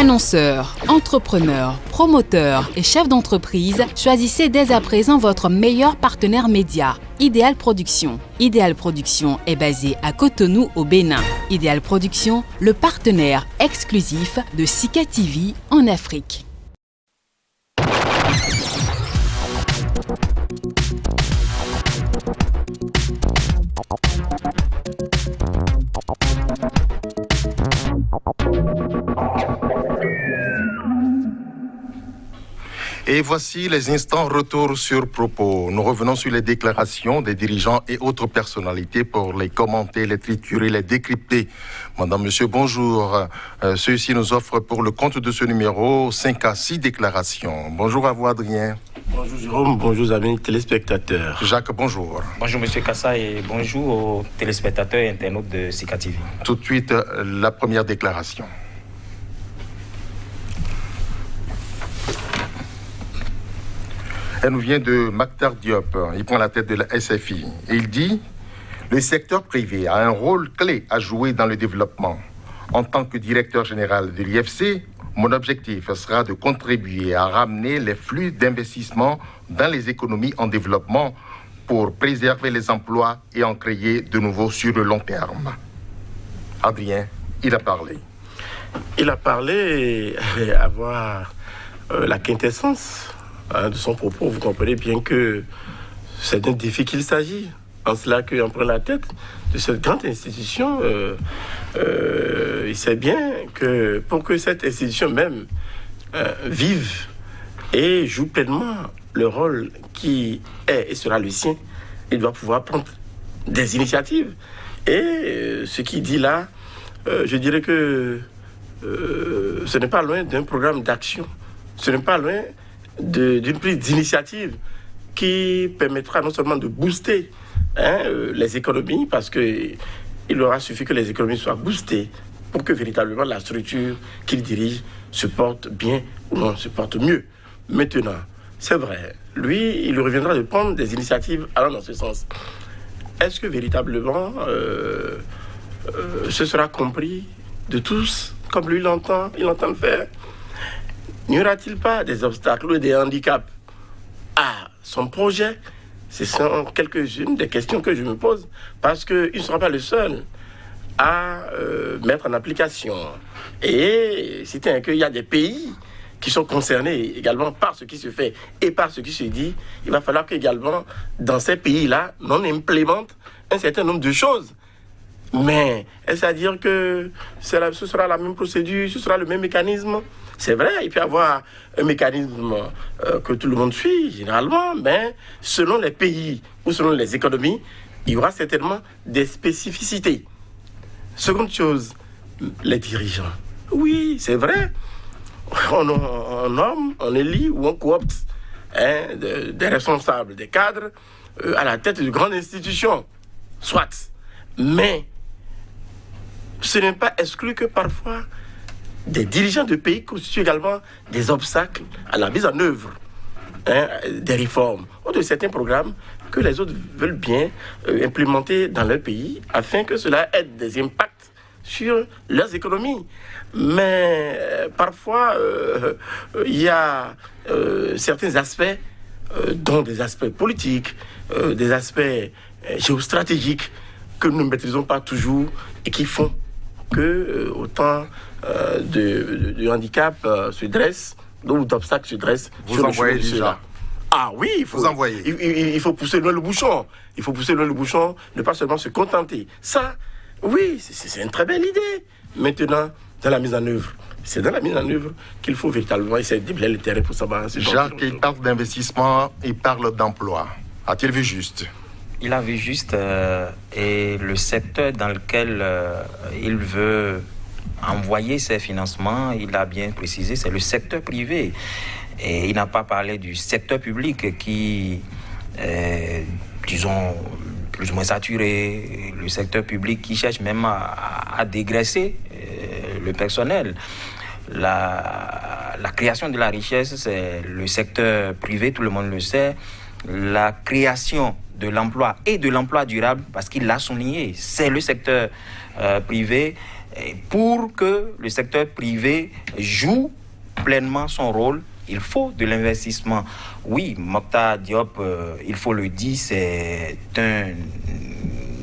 Annonceurs, entrepreneurs, promoteurs et chefs d'entreprise, choisissez dès à présent votre meilleur partenaire média, Ideal Production. Ideal Production est basé à Cotonou au Bénin. Ideal Production, le partenaire exclusif de Sika TV en Afrique. Et voici les instants retour sur propos. Nous revenons sur les déclarations des dirigeants et autres personnalités pour les commenter, les triturer, les décrypter. Madame, monsieur, bonjour. Ceux-ci nous offrent pour le compte de ce numéro 5 à 6 déclarations. Bonjour à vous, Adrien. Bonjour Jérôme, bonjour amis téléspectateurs. Jacques, bonjour. Bonjour monsieur Kassa et bonjour aux téléspectateurs et internautes de Sika TV. Tout de suite, la première déclaration. Elle nous vient de Maktar Diop. Il prend la tête de la SFI. Et il dit « Le secteur privé a un rôle clé à jouer dans le développement. En tant que directeur général de l'IFC, mon objectif sera de contribuer à ramener les flux d'investissement dans les économies en développement pour préserver les emplois et en créer de nouveaux sur le long terme. » Adrien, il a parlé. Il a parlé et avoir la quintessence de son propos. Vous comprenez bien que c'est d'un défi qu'il s'agit. En cela qu'en prenant la tête de cette grande institution, il sait bien que pour que cette institution même vive et joue pleinement le rôle qui est et sera le sien, il doit pouvoir prendre des initiatives. Et ce qu'il dit là, je dirais que ce n'est pas loin d'un programme d'action. Ce n'est pas loin d'une prise d'initiative qui permettra non seulement de booster les économies, parce qu'il aura suffi que les économies soient boostées pour que véritablement la structure qu'il dirige se porte bien ou non, se porte mieux. Maintenant, c'est vrai, lui, il lui reviendra de prendre des initiatives allant dans ce sens. Est-ce que véritablement ce sera compris de tous, comme lui il entend le faire? N'y aura-t-il pas des obstacles ou des handicaps à son projet? Ce sont quelques-unes des questions que je me pose, parce qu'il ne sera pas le seul à mettre en application. Et c'est qu'il y a des pays qui sont concernés également par ce qui se fait et par ce qui se dit. Il va falloir qu'également, dans ces pays-là, on implémente un certain nombre de choses. Mais est-ce à dire que ce sera la même procédure, ce sera le même mécanisme? C'est vrai, il peut y avoir un mécanisme que tout le monde suit, généralement, mais selon les pays ou selon les économies, il y aura certainement des spécificités. Seconde chose, les dirigeants. Oui, c'est vrai. On nomme, on élit ou on coopte des responsables, des cadres à la tête de grandes institutions. Soit. Mais ce n'est pas exclu que parfois des dirigeants de pays constituent également des obstacles à la mise en œuvre des réformes ou de certains programmes que les autres veulent bien implémenter dans leur pays afin que cela ait des impacts sur leurs économies. Mais parfois, il y a certains aspects, dont des aspects politiques, des aspects géostratégiques que nous ne maîtrisons pas toujours et qui font que autant de handicap se dressent, ou d'obstacles se dressent. Vous envoyez déjà. Ah oui, il faut pousser loin le bouchon. Il faut pousser loin le bouchon, ne pas seulement se contenter. Ça, oui, c'est une très belle idée. Maintenant, dans la mise en œuvre, c'est dans la mise en œuvre qu'il faut véritablement essayer de déblayer le terrain pour savoir. Jacques, il parle d'investissement, il parle d'emploi. A-t-il vu juste? Il a vu juste et le secteur dans lequel il veut envoyer ses financements, il a bien précisé, c'est le secteur privé. Et il n'a pas parlé du secteur public qui est, disons, plus ou moins saturé. Le secteur public qui cherche même à dégraisser le personnel. La création de la richesse, c'est le secteur privé, tout le monde le sait. La création de l'emploi et de l'emploi durable, parce qu'il l'a souligné, c'est le secteur privé. Et pour que le secteur privé joue pleinement son rôle, il faut de l'investissement. Oui, Mokhtar Diop, il faut le dire, c'est un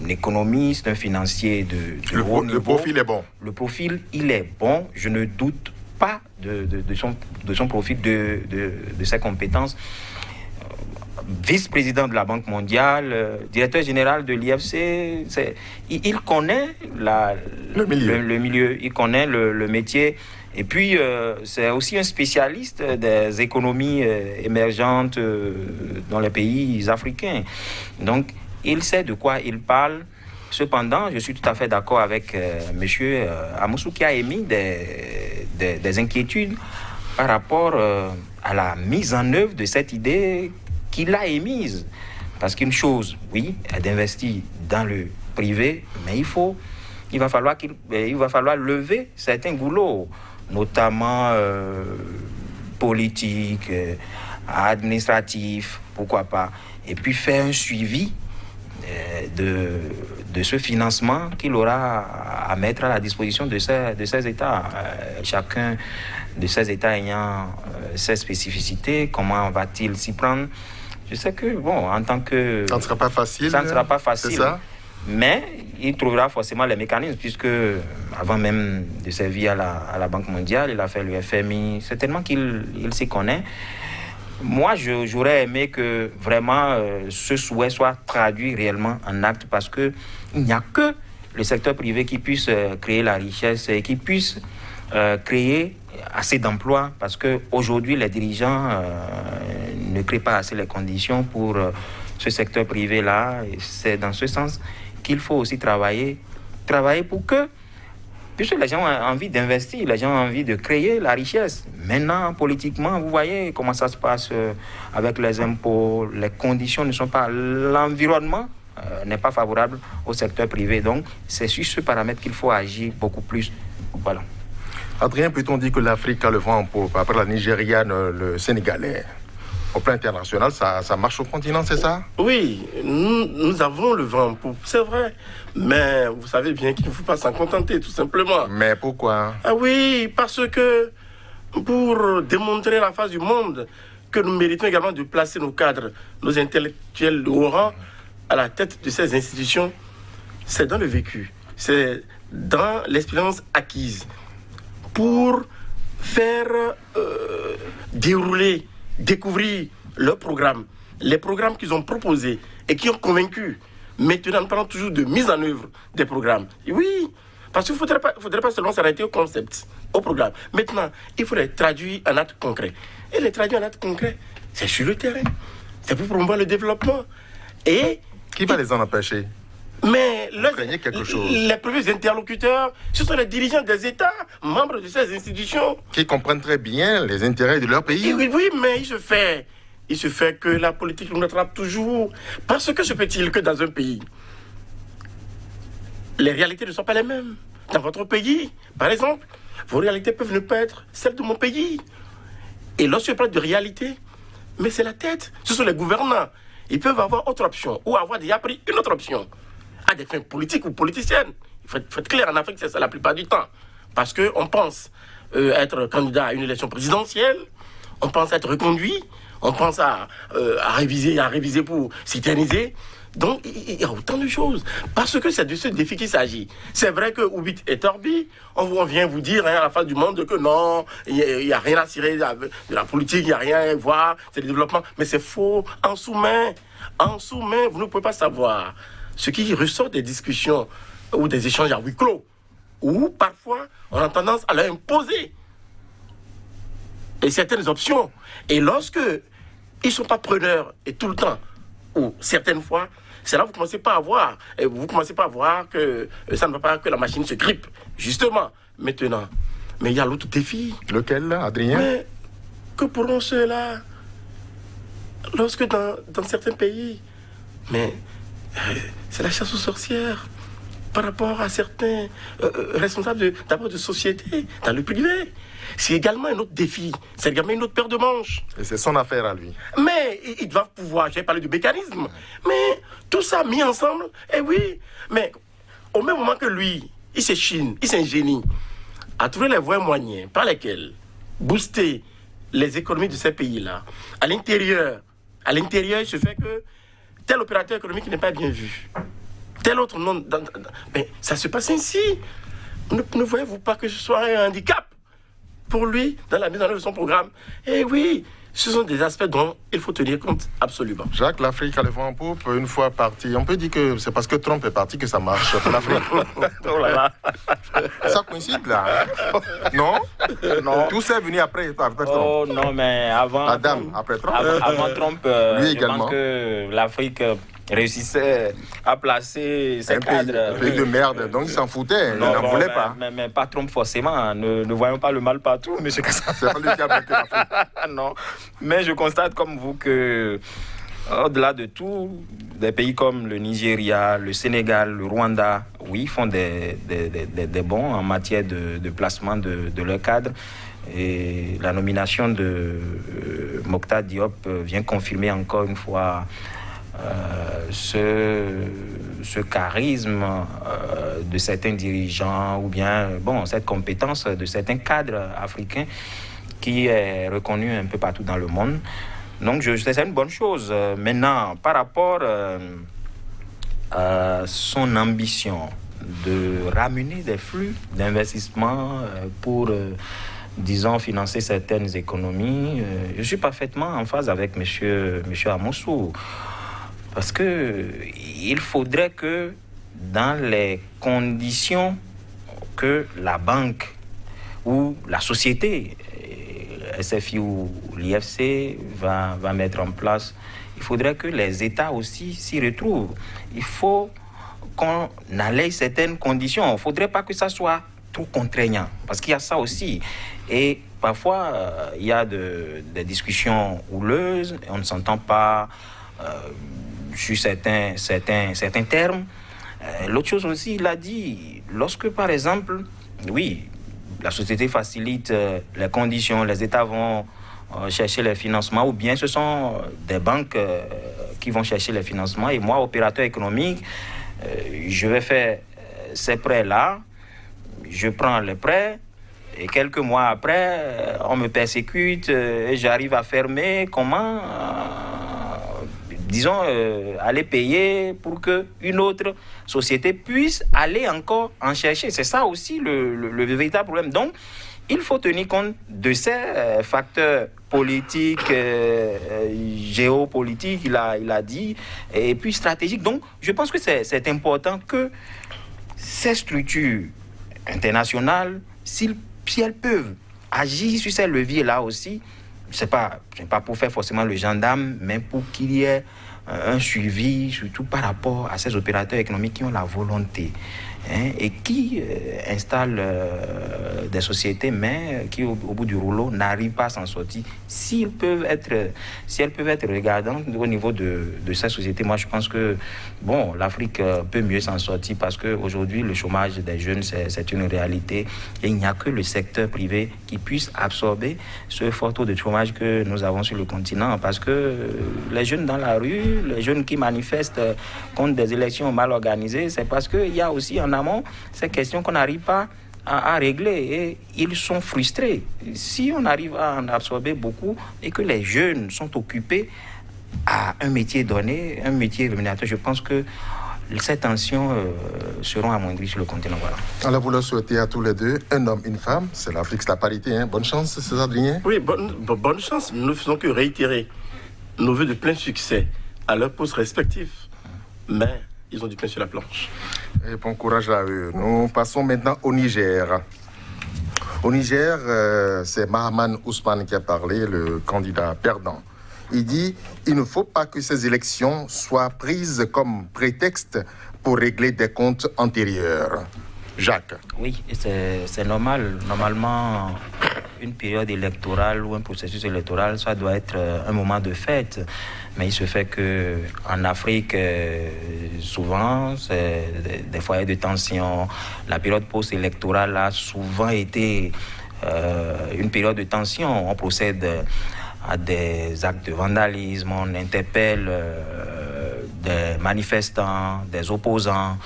économiste, un financier de haut niveau. Le profil est bon. Le profil, il est bon. Je ne doute pas de son profil, de ses compétences. Vice-président de la Banque mondiale, directeur général de l'IFC, il connaît le milieu, il connaît le métier. Et puis, c'est aussi un spécialiste des économies émergentes dans les pays africains. Donc, il sait de quoi il parle. Cependant, je suis tout à fait d'accord avec M. Amoussou qui a émis des inquiétudes par rapport à la mise en œuvre de cette idée qu'il a émise. Parce qu'une chose, oui, est d'investir dans le privé, mais il va falloir lever certains goulots, notamment politiques, administratifs, pourquoi pas, et puis faire un suivi de ce financement qu'il aura à mettre à la disposition de ces États. Chacun de ces États ayant ses spécificités, comment va-t-il s'y prendre? Je sais que, bon, en tant que... Ça ne sera pas facile. Ça ne sera pas facile. C'est ça? Mais il trouvera forcément les mécanismes, puisque avant même de servir à la Banque mondiale, il a fait le FMI. Certainement qu'il s'y connaît. Moi, j'aurais aimé que vraiment ce souhait soit traduit réellement en actes, parce qu'il n'y a que le secteur privé qui puisse créer la richesse et qui puisse créer assez d'emplois, parce qu'aujourd'hui, les dirigeants ne créent pas assez les conditions pour ce secteur privé-là. Et c'est dans ce sens qu'il faut aussi travailler pour que, puisque les gens ont envie d'investir, les gens ont envie de créer la richesse. Maintenant, politiquement, vous voyez comment ça se passe avec les impôts, les conditions ne sont pas... L'environnement n'est pas favorable au secteur privé. Donc, c'est sur ce paramètre qu'il faut agir beaucoup plus. Voilà. Adrien, peut-on dire que l'Afrique a le vent en poupe après la Nigériane, le Sénégalais? Au plan international, ça marche au continent, c'est ça? Oui, nous avons le vent en poupe, c'est vrai. Mais vous savez bien qu'il ne faut pas s'en contenter, tout simplement. Mais pourquoi? Ah oui, parce que pour démontrer la face du monde que nous méritons également de placer nos cadres, nos intellectuels de haut rang à la tête de ces institutions, c'est dans le vécu, c'est dans l'expérience acquise. Pour faire dérouler, découvrir leurs programmes, les programmes qu'ils ont proposés et qui ont convaincu. Maintenant, nous parlons toujours de mise en œuvre des programmes. Et oui, parce qu'il ne faudrait pas seulement s'arrêter au concept, au programme. Maintenant, il faut les traduire en actes concrets. Et les traduire en actes concrets, c'est sur le terrain. C'est pour promouvoir le développement. Et qui va les en empêcher? Mais les premiers interlocuteurs, ce sont les dirigeants des États, membres de ces institutions. Qui comprennent très bien les intérêts de leur pays. Oui, mais il se fait que la politique nous attrape toujours. Parce que se peut-il que dans un pays, les réalités ne sont pas les mêmes. Dans votre pays, par exemple, vos réalités peuvent ne pas être celles de mon pays. Et lorsque je parle de réalité, mais c'est la tête. Ce sont les gouvernants. Ils peuvent avoir autre option ou avoir déjà pris une autre option à des fins politiques ou politiciennes. Il faut être clair, en Afrique, c'est ça la plupart du temps. Parce qu'on pense être candidat à une élection présidentielle, on pense être reconduit, on pense à réviser pour s'éterniser. Donc, il y a autant de choses. Parce que c'est de ce défi qu'il s'agit. C'est vrai que Oubit et Torbi, on vient vous dire à la face du monde que non, il n'y a rien à cirer de la politique, il n'y a rien à voir, c'est le développement. Mais c'est faux. En sous-main, vous ne pouvez pas savoir ce qui ressort des discussions ou des échanges à huis clos, où parfois on a tendance à leur imposer certaines options. Et lorsque ils ne sont pas preneurs et tout le temps, ou certaines fois, c'est là que vous commencez pas à voir que ça ne va pas, que la machine se grippe. Justement, maintenant. Mais il y a l'autre défi. Lequel, là, Adrien? Mais que pourront ceux-là, lorsque dans certains pays, mais c'est la chasse aux sorcières par rapport à certains responsables d'abord de société, dans le privé. C'est également un autre défi, c'est également une autre paire de manches. Et c'est son affaire à lui. Mais ils doivent pouvoir, j'ai parlé de mécanisme, mais tout ça mis ensemble, eh oui, mais au même moment que lui, il s'ingénie à trouver les voies moyens par lesquels booster les économies de ces pays-là. À l'intérieur, il se fait que tel opérateur économique n'est pas bien vu. Tel autre non. Mais ça se passe ainsi. Ne voyez-vous pas que ce soit un handicap pour lui dans la mise en œuvre de son programme? Eh oui, ce sont des aspects dont il faut tenir compte absolument. Jacques, l'Afrique a le vent en poupe une fois parti. On peut dire que c'est parce que Trump est parti que ça marche pour l'Afrique. Oh là là. Ça coïncide là. Non? Non. Tout ça est venu après Trump. Oh non, mais avant... La dame, après Trump. Avant Trump, Lui je également. pense que l'Afrique réussissait à placer ses Un cadres. pays de merde, donc il s'en foutait, il n'en voulait pas. Mais pas Trump forcément, ne voyons pas le mal partout, M. Kassa. C'est pas lui qui a bloqué l'Afrique. Non, mais je constate comme vous que, au-delà de tout, des pays comme le Nigeria, le Sénégal, le Rwanda, oui, font des bons en matière de placement de leurs cadres. Et la nomination de Mokhtar Diop vient confirmer encore une fois ce charisme de certains dirigeants ou bien cette compétence de certains cadres africains qui est reconnue un peu partout dans le monde. Donc c'est une bonne chose. Maintenant, par rapport à son ambition de ramener des flux d'investissement pour disons, financer certaines économies, je suis parfaitement en phase avec monsieur Amosou. Parce qu'il faudrait que dans les conditions que la banque ou la société, SFI ou l'IFC, va mettre en place, il faudrait que les États aussi s'y retrouvent. Il faut qu'on allège certaines conditions. Il ne faudrait pas que ça soit trop contraignant, parce qu'il y a ça aussi. Et parfois, il y a des discussions houleuses, et on ne s'entend pas sur certains termes. L'autre chose aussi, il a dit, lorsque par exemple, oui, la société facilite les conditions, les États vont chercher les financements, ou bien ce sont des banques qui vont chercher les financements, et moi, opérateur économique, je vais faire ces prêts-là, je prends les prêts, et quelques mois après, on me persécute, et j'arrive à fermer. Comment disons, aller payer pour qu'une autre société puisse aller encore en chercher. C'est ça aussi le véritable problème. Donc, il faut tenir compte de ces facteurs politiques, géopolitiques, il a dit, et puis stratégiques. Donc, je pense que c'est important que ces structures internationales, si elles peuvent agir sur ces leviers-là aussi, c'est pas pour faire forcément le gendarme, mais pour qu'il y ait un suivi, surtout par rapport à ces opérateurs économiques qui ont la volonté et qui installent des sociétés, mais qui, au bout du rouleau, n'arrivent pas à s'en sortir. Si elles peuvent être regardantes au niveau de ces sociétés, moi, je pense que, l'Afrique peut mieux s'en sortir parce qu'aujourd'hui, le chômage des jeunes, c'est une réalité. Et il n'y a que le secteur privé qui puisse absorber ce fort taux de chômage que nous avons sur le continent. Parce que les jeunes dans la rue, les jeunes qui manifestent contre des élections mal organisées, c'est parce qu'il y a aussi en amont ces questions qu'on n'arrive pas à régler et ils sont frustrés. Si on arrive à en absorber beaucoup et que les jeunes sont occupés à un métier donné, un métier rémunérateur, je pense que ces tensions seront amoindries sur le continent. Voilà. Alors vous leur souhaitez à tous les deux, un homme, une femme, c'est l'Afrique, c'est la parité. Hein. Bonne chance, César Adrien. Oui, bonne chance. Nous ne faisons que réitérer nos vœux de plein succès à leurs postes respectifs. Mais ils ont du pain sur la planche. Et bon courage à eux. Nous passons maintenant au Niger. Au Niger, c'est Mahaman Ousmane qui a parlé, le candidat perdant. Il dit « Il ne faut pas que ces élections soient prises comme prétexte pour régler des comptes antérieurs. » Jacques. Oui, c'est normal. Normalement, une période électorale ou un processus électoral, ça doit être un moment de fête. Mais il se fait qu'en Afrique, souvent, c'est des foyers de tension. La période post-électorale a souvent été une période de tension. On procède à des actes de vandalisme, on interpelle des manifestants, des opposants.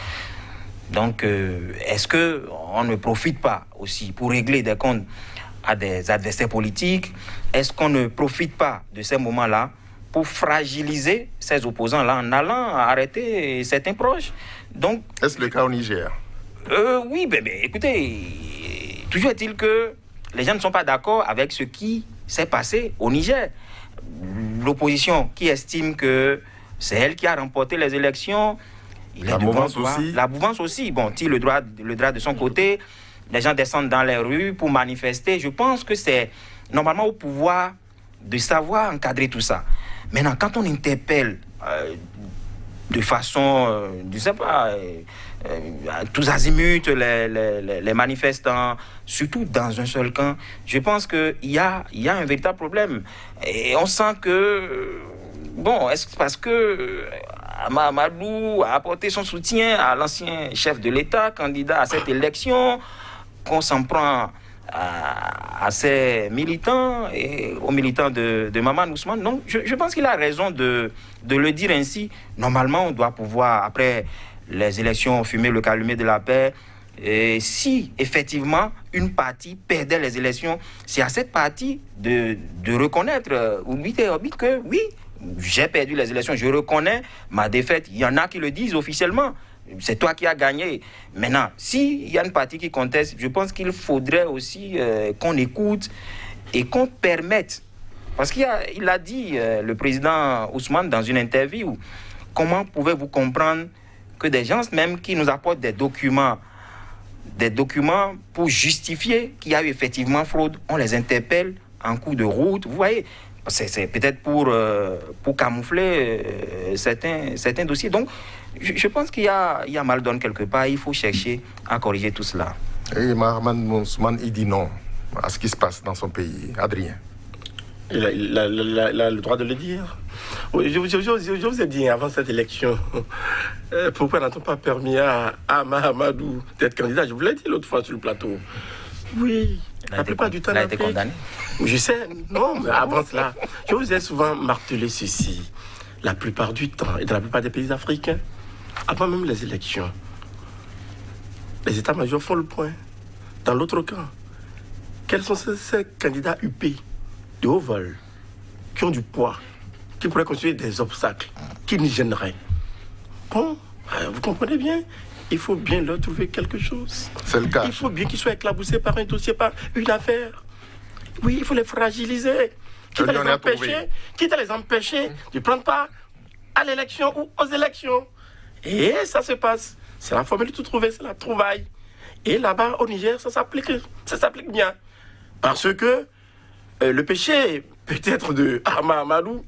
Donc, est-ce qu'on ne profite pas aussi pour régler des comptes à des adversaires politiques? Est-ce qu'on ne profite pas de ces moments-là pour fragiliser ces opposants-là en allant arrêter certains proches? Donc, est-ce le cas au Niger? Oui, écoutez, toujours est-il que les gens ne sont pas d'accord avec ce qui s'est passé au Niger. L'opposition qui estime que c'est elle qui a remporté les élections, la mouvance aussi. La mouvance aussi. Bon, tire le droit de son côté. Les gens descendent dans les rues pour manifester. Je pense que c'est normalement au pouvoir de savoir encadrer tout ça. Maintenant, quand on interpelle de façon, je ne sais pas, tous azimuts les manifestants, surtout dans un seul camp, je pense qu'il y a un véritable problème. Et on sent que, bon, est-ce parce que Amadou a apporté son soutien à l'ancien chef de l'État, candidat à cette élection, qu'on s'en prend à ses militants et aux militants de Maman Ousmane? Donc, je pense qu'il a raison de le dire ainsi. Normalement, on doit pouvoir, après les élections, fumer le calumet de la paix. Et si, effectivement, une partie perdait les élections, c'est à cette partie de reconnaître, que oui, j'ai perdu les élections, je reconnais ma défaite. Il y en a qui le disent officiellement. C'est toi qui as gagné. Maintenant, s'il y a une partie qui conteste, je pense qu'il faudrait aussi qu'on écoute et qu'on permette. Parce qu'il a dit, le président Ousmane, dans une interview, comment pouvez-vous comprendre que des gens même qui nous apportent des documents pour justifier qu'il y a eu effectivement fraude, on les interpelle en cours de route, vous voyez. C'est peut-être pour camoufler certains dossiers. Donc, je pense qu'il y a mal donne quelque part. Il faut chercher à corriger tout cela. Et Mahaman Ousmane, il dit non à ce qui se passe dans son pays. Adrien. Il a le droit de le dire. Oui, je vous ai dit avant cette élection, pourquoi n'a-t-on pas permis à Mahamadou d'être candidat? Je vous l'ai dit l'autre fois sur le plateau. Oui, la plupart du temps, il a été condamné. Je sais, non, mais avant cela, je vous ai souvent martelé ceci. La plupart du temps, et dans la plupart des pays africains, avant même les élections, les états-majors font le point. Dans l'autre camp, quels sont ces candidats UP de haut vol qui ont du poids, qui pourraient construire des obstacles, qui nous gêneraient? Bon, vous comprenez bien, il faut bien leur trouver quelque chose. C'est le cas. Il faut bien qu'ils soient éclaboussés par un dossier, par une affaire. Oui, il faut les fragiliser. Quitte à les empêcher de prendre part à l'élection ou aux élections. Et ça se passe. C'est la formule de tout trouver, c'est la trouvaille. Et là-bas, au Niger, ça s'applique bien. Parce que le péché, peut-être de Amadou,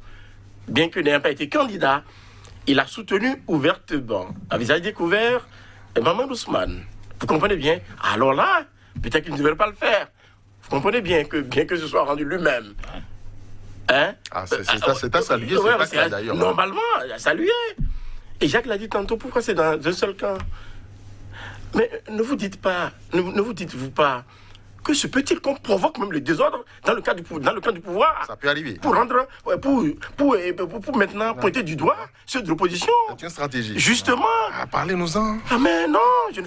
bien qu'il n'ait pas été candidat, il a soutenu ouvertement, à visage découvert, Maman Ousmane. Vous comprenez bien? Alors là, peut-être qu'il ne devrait pas le faire. Vous comprenez bien que ce soit rendu lui-même. Hein? C'est à saluer, ouais, c'est pas d'ailleurs. Normalement, à saluer. Et Jacques l'a dit tantôt, pourquoi c'est dans un seul camp? Mais ne vous dites-vous pas que se peut-il qu'on provoque même le désordre dans le cadre du pouvoir? Ça peut arriver. Pour maintenant pointer du doigt ceux de l'opposition. C'est une stratégie. Justement. Parlez-nous-en. Ah mais non, je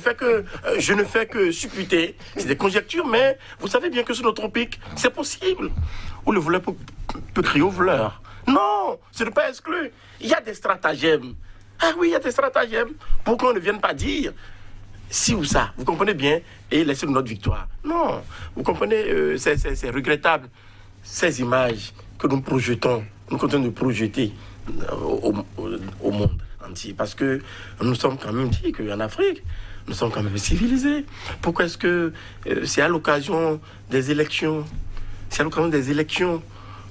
ne fais que supputer. C'est des conjectures, mais vous savez bien que sur nos tropiques, c'est possible. Où le voleur peut crier au voleur. Non, ce n'est pas exclu. Il y a des stratagèmes. Ah oui, il y a des stratagèmes. Pour qu'on ne vienne pas dire si ou ça, vous comprenez bien, et laisser notre victoire. Non, vous comprenez, c'est regrettable. Ces images que nous projetons, nous continuons de projeter au monde entier. Parce que nous sommes quand même dit qu'en Afrique, nous sommes quand même civilisés. Pourquoi est-ce que c'est à l'occasion des élections,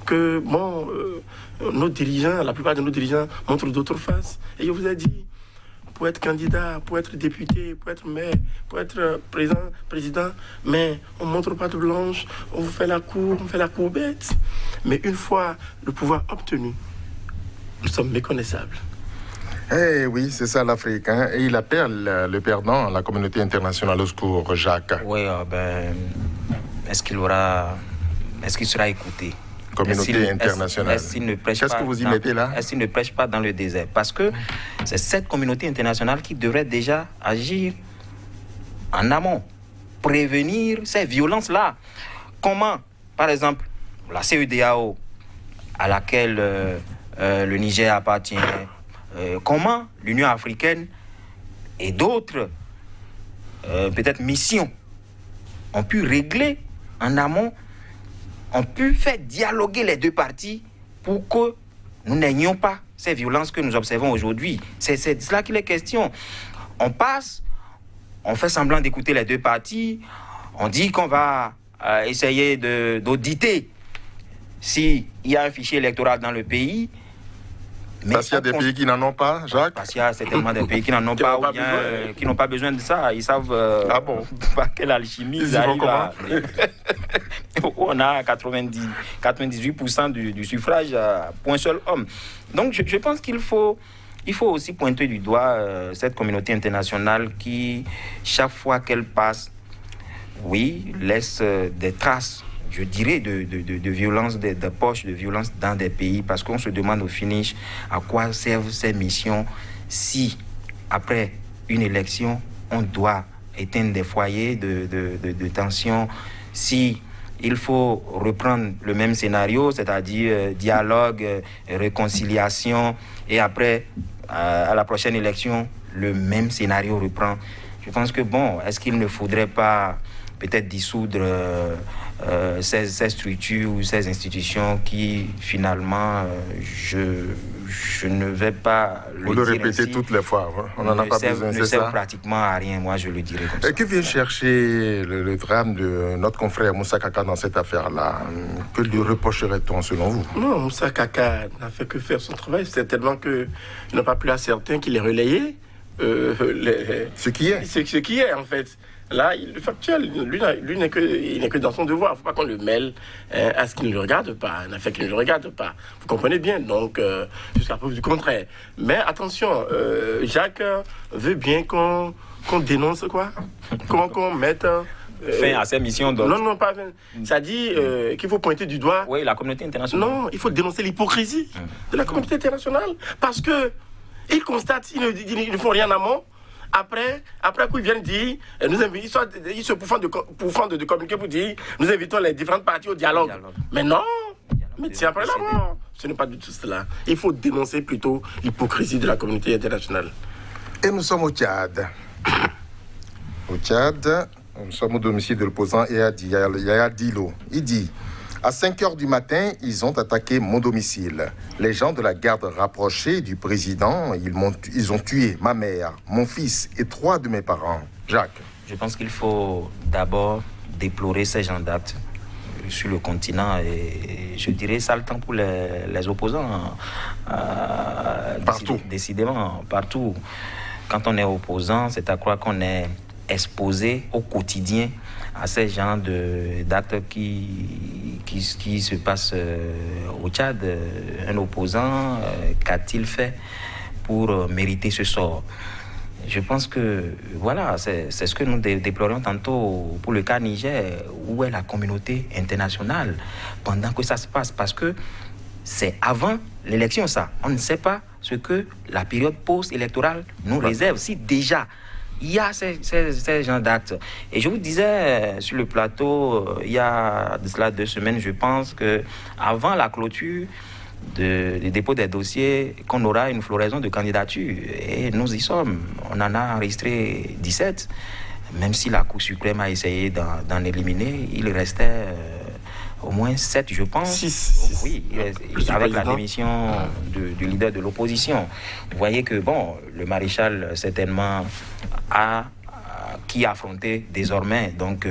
que, bon, nos dirigeants, la plupart de nos dirigeants montrent d'autres faces. Et je vous ai dit, pour être candidat, pour être député, pour être maire, pour être président, mais on ne montre pas de blanche, on vous fait la cour, on fait la courbette. Mais une fois le pouvoir obtenu, nous sommes méconnaissables. Eh oui, c'est ça l'Afrique. Hein? Et il appelle le perdant, la communauté internationale au secours, Jacques. Oui, est-ce qu'il sera écouté? Communauté internationale. Qu'est-ce que vous y mettez là? Est-ce qu'il ne prêche pas dans le désert? Parce que c'est cette communauté internationale qui devrait déjà agir en amont, prévenir ces violences-là. Comment, par exemple, la CEDEAO, à laquelle le Niger appartient, comment l'Union africaine et d'autres, peut-être missions, ont pu régler en amont, ont pu faire dialoguer les deux parties pour que nous n'ayons pas ces violences que nous observons aujourd'hui. C'est de cela qu'il est question. On passe, on fait semblant d'écouter les deux parties, on dit qu'on va essayer d'auditer s'il y a un fichier électoral dans le pays. Mais parce qu'il y a des pays qui n'en ont pas, Jacques? Parce qu'il y a certainement des pays qui n'en ont pas, ou bien qui n'ont pas besoin de ça. Ils savent par quelle alchimie ils arrivent à... On a 98% du suffrage pour un seul homme. Donc je pense qu'il faut aussi pointer du doigt cette communauté internationale qui, chaque fois qu'elle passe, oui, laisse des traces, je dirais, de violence, de poches de violence dans des pays, parce qu'on se demande au finish à quoi servent ces missions si, après une élection, on doit éteindre des foyers de tension, si il faut reprendre le même scénario, c'est-à-dire dialogue, réconciliation, et après, à la prochaine élection, le même scénario reprend. Je pense que, est-ce qu'il ne faudrait pas peut-être dissoudre ces structures ou ces institutions qui, finalement, je ne vais pas le dire répéter ainsi, toutes les fois. Hein. On n'en a pas besoin, c'est ça. Ne sert pratiquement à rien, moi, je le dirais comme ça. Et que vient chercher le drame de notre confrère Moussa Kaka dans cette affaire-là? Que lui reprocherait-on, selon vous? Non, Moussa Kaka n'a fait que faire son travail. C'est tellement qu'il n'a pas plu à certains qu'il ait relayé. Ce qui est. Ce qui est, en fait. Là, le factuel, lui n'est que dans son devoir. Il ne faut pas qu'on le mêle à ce qu'il ne le regarde pas, un affaire qu'il ne le regarde pas. Vous comprenez bien, donc, jusqu'à preuve du contraire. Mais attention, Jacques veut bien qu'on dénonce quoi? Qu'on mette... fin à ces missions. Donc. Non, pas fin. Ça dit qu'il faut pointer du doigt... Oui, la communauté internationale. Non, il faut dénoncer l'hypocrisie de la communauté internationale. Parce que ils constatent, ils ne font rien en amont. Après coup, ils viennent dire, ils se pourfendent de communiquer pour dire, nous invitons les différentes parties au dialogue. Mais non, mais tiens, après la mort, ce n'est pas du tout cela. Il faut dénoncer plutôt l'hypocrisie de la communauté internationale. Et nous sommes au Tchad. Au Tchad, nous sommes au domicile de l'opposant Yaya Dilo. Il dit: à 5h du matin, ils ont attaqué mon domicile. Les gens de la garde rapprochée du président, ils ont tué ma mère, mon fils et 3 de mes parents. Jacques. Je pense qu'il faut d'abord déplorer ces gens d'actes sur le continent et je dirais ça le temps pour les opposants. Partout. Décidément, partout. Quand on est opposant, c'est à croire qu'on est exposé au quotidien à ces genres d'actes qui se passent au Tchad. Un opposant, qu'a-t-il fait pour mériter ce sort? Je pense que, voilà, c'est ce que nous déplorions tantôt pour le cas Niger. Où est la communauté internationale pendant que ça se passe? Parce que c'est avant l'élection, ça. On ne sait pas ce que la période post-électorale nous réserve. Si déjà il y a ces genres d'actes. Et je vous disais sur le plateau, il y a de cela 2 semaines, je pense qu'avant la clôture du dépôt des dossiers, qu'on aura une floraison de candidatures. Et nous y sommes. On en a enregistré 17. Même si la Cour suprême a essayé d'en éliminer, il restait au moins 7, je pense. 6. Oui, avec la démission du leader de l'opposition. Vous voyez que, le maréchal, certainement, qui a affronté désormais. Donc,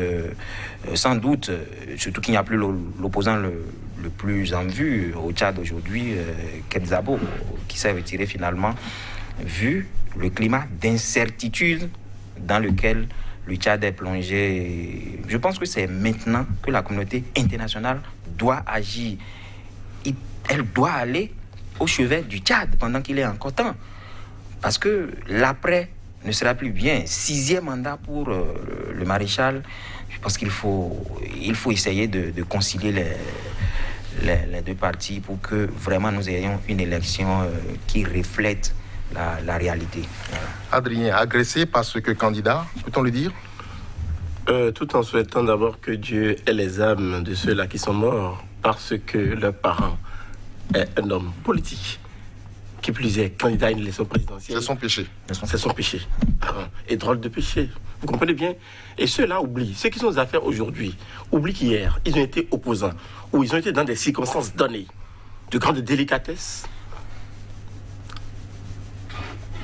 sans doute, surtout qu'il n'y a plus l'opposant le plus en vue au Tchad aujourd'hui, Kedzabo, qui s'est retiré finalement, vu le climat d'incertitude dans lequel le Tchad est plongé. Je pense que c'est maintenant que la communauté internationale doit agir. Elle doit aller au chevet du Tchad pendant qu'il est encore temps. Parce que l'après ne sera plus bien. 6e mandat pour le maréchal. Je pense qu'il faut essayer de concilier les deux parties pour que vraiment nous ayons une élection qui reflète la réalité. Adrien, agressé parce que candidat, peut-on le dire? Tout en souhaitant d'abord que Dieu ait les âmes de ceux-là qui sont morts parce que leurs parents est un homme politique. Qui plus est, candidat à une élection présidentielle. C'est son péché. C'est son péché. Et drôle de péché. Vous comprenez bien? Et ceux-là oublient. Ceux qui sont aux affaires aujourd'hui oublient qu'hier, ils ont été opposants. Ou ils ont été dans des circonstances données de grande délicatesse.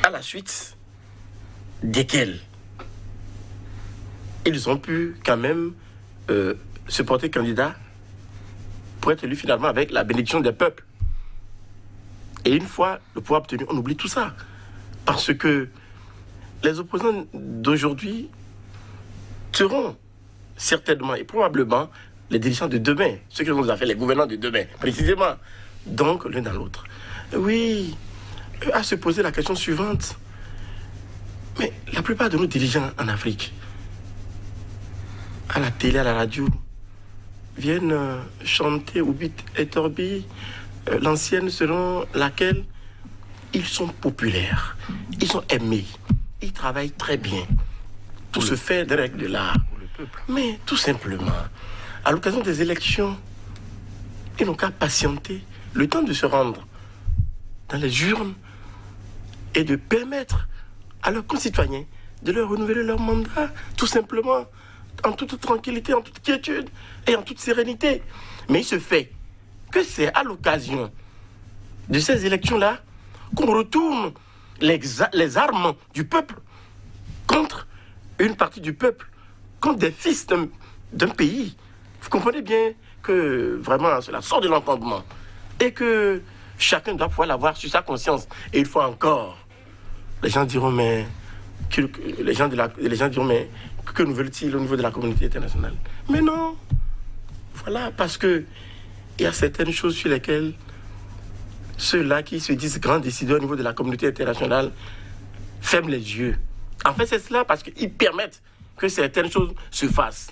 À la suite desquelles ils ont pu quand même se porter candidat pour être élus finalement avec la bénédiction des peuples. Et une fois le pouvoir obtenu, on oublie tout ça. Parce que les opposants d'aujourd'hui seront certainement et probablement les dirigeants de demain, ceux qui nous ont fait les gouvernants de demain, précisément. Donc, l'un dans l'autre. Oui, à se poser la question suivante. Mais la plupart de nos dirigeants en Afrique, à la télé, à la radio, viennent chanter ou bit et torbi l'ancienne selon laquelle ils sont populaires, ils sont aimés, ils travaillent très bien. Tout se fait des règles de l'art. Mais tout simplement, à l'occasion des élections, ils n'ont qu'à patienter le temps de se rendre dans les urnes et de permettre à leurs concitoyens de leur renouveler leur mandat, tout simplement, en toute tranquillité, en toute quiétude et en toute sérénité. Mais il se fait que c'est à l'occasion de ces élections-là qu'on retourne les armes du peuple contre une partie du peuple, contre des fils d'un pays. Vous comprenez bien que vraiment cela sort de l'entendement et que chacun doit pouvoir l'avoir sur sa conscience. Et une fois encore, les gens diront mais que nous veulent-ils au niveau de la communauté internationale? Mais non, voilà, parce que il y a certaines choses sur lesquelles ceux-là qui se disent grands décideurs au niveau de la communauté internationale ferment les yeux. En fait, c'est cela parce qu'ils permettent que certaines choses se fassent.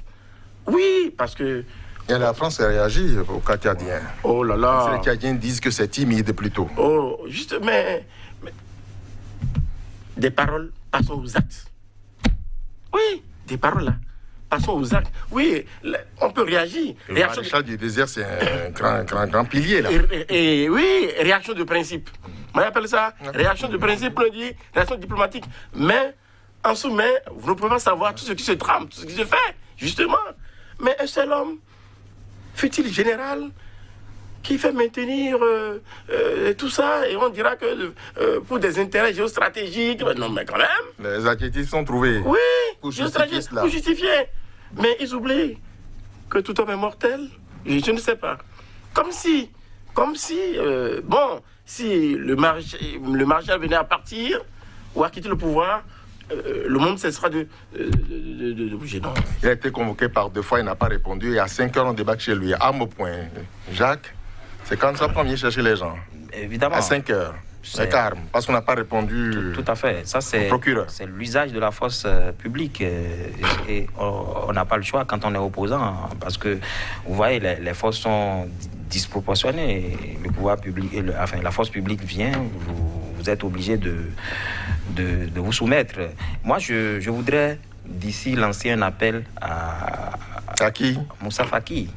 Oui, parce que... Et la France a réagi aux Tchadiens. Oh là là. Les Tchadiens disent que c'est timide plutôt. Oh, juste, mais des paroles, passons aux actes. Oui, des paroles là. Passons aux actes. Oui, on peut réagir. Le maréchal du désert, c'est un grand pilier, là. Et oui, réaction de principe. Moi, j'appelle ça réaction de principe, on dit, réaction diplomatique. Mais, en sommet, vous ne pouvez pas savoir tout ce qui se trame, tout ce qui se fait, justement. Mais un seul homme, fut-il général, qui fait maintenir tout ça, et on dira que pour des intérêts géostratégiques, non, mais quand même. Les adjectifs sont trouvés. Oui, pour justifier. Mais ils oublient que tout homme est mortel. Je ne sais pas. Comme si si le maréchal venait à partir ou à quitter le pouvoir, le monde cessera de bouger. Non. Il a été convoqué par 2 fois, il n'a pas répondu. Et à 5 heures, on débarque chez lui. À mon point. Jacques, c'est quand ça prend mieux chercher les gens. Évidemment. À 5 heures. C'est calme, parce qu'on n'a pas répondu. Tout à fait. Ça, c'est l'usage de la force publique. Et on n'a pas le choix quand on est opposant. Parce que, vous voyez, les forces sont disproportionnées. Le pouvoir public, la force publique vient, vous êtes obligé de vous soumettre. Moi, je voudrais, d'ici, lancer un appel à qui? Moussa Faki.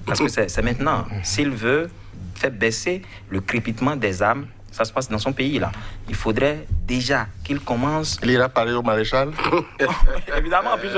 Parce que c'est maintenant. S'il veut faire baisser le crépitement des âmes, ça se passe dans son pays, là. Il faudrait déjà qu'il commence... Il ira parler au maréchal. Évidemment, puis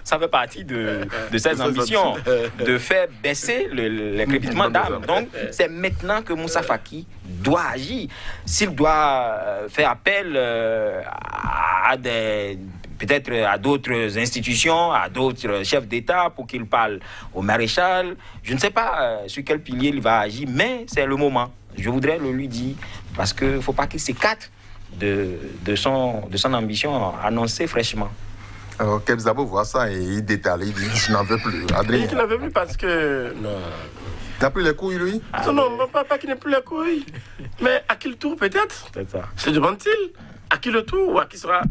ça fait partie de ses ambitions, de faire baisser le crépitement d'âme. Donc, c'est maintenant que Moussa Faki doit agir. S'il doit faire appel à peut-être à d'autres institutions, à d'autres chefs d'État pour qu'il parle au maréchal, je ne sais pas sur quel pilier il va agir, mais c'est le moment. Je voudrais le lui dire, parce qu'il ne faut pas qu'il s'écarte de son ambition annoncée fraîchement. Alors, Kebzabo voit ça et il détale, il dit « je n'en veux plus ». Adrien. Il n'en veut plus parce que... Non. T'as plus les couilles, lui? Non, pas qu'il n'ait plus les couilles. Mais à qui le tour, peut-être? C'est ça. Se demande-t-il à qui le tour ou à qui sera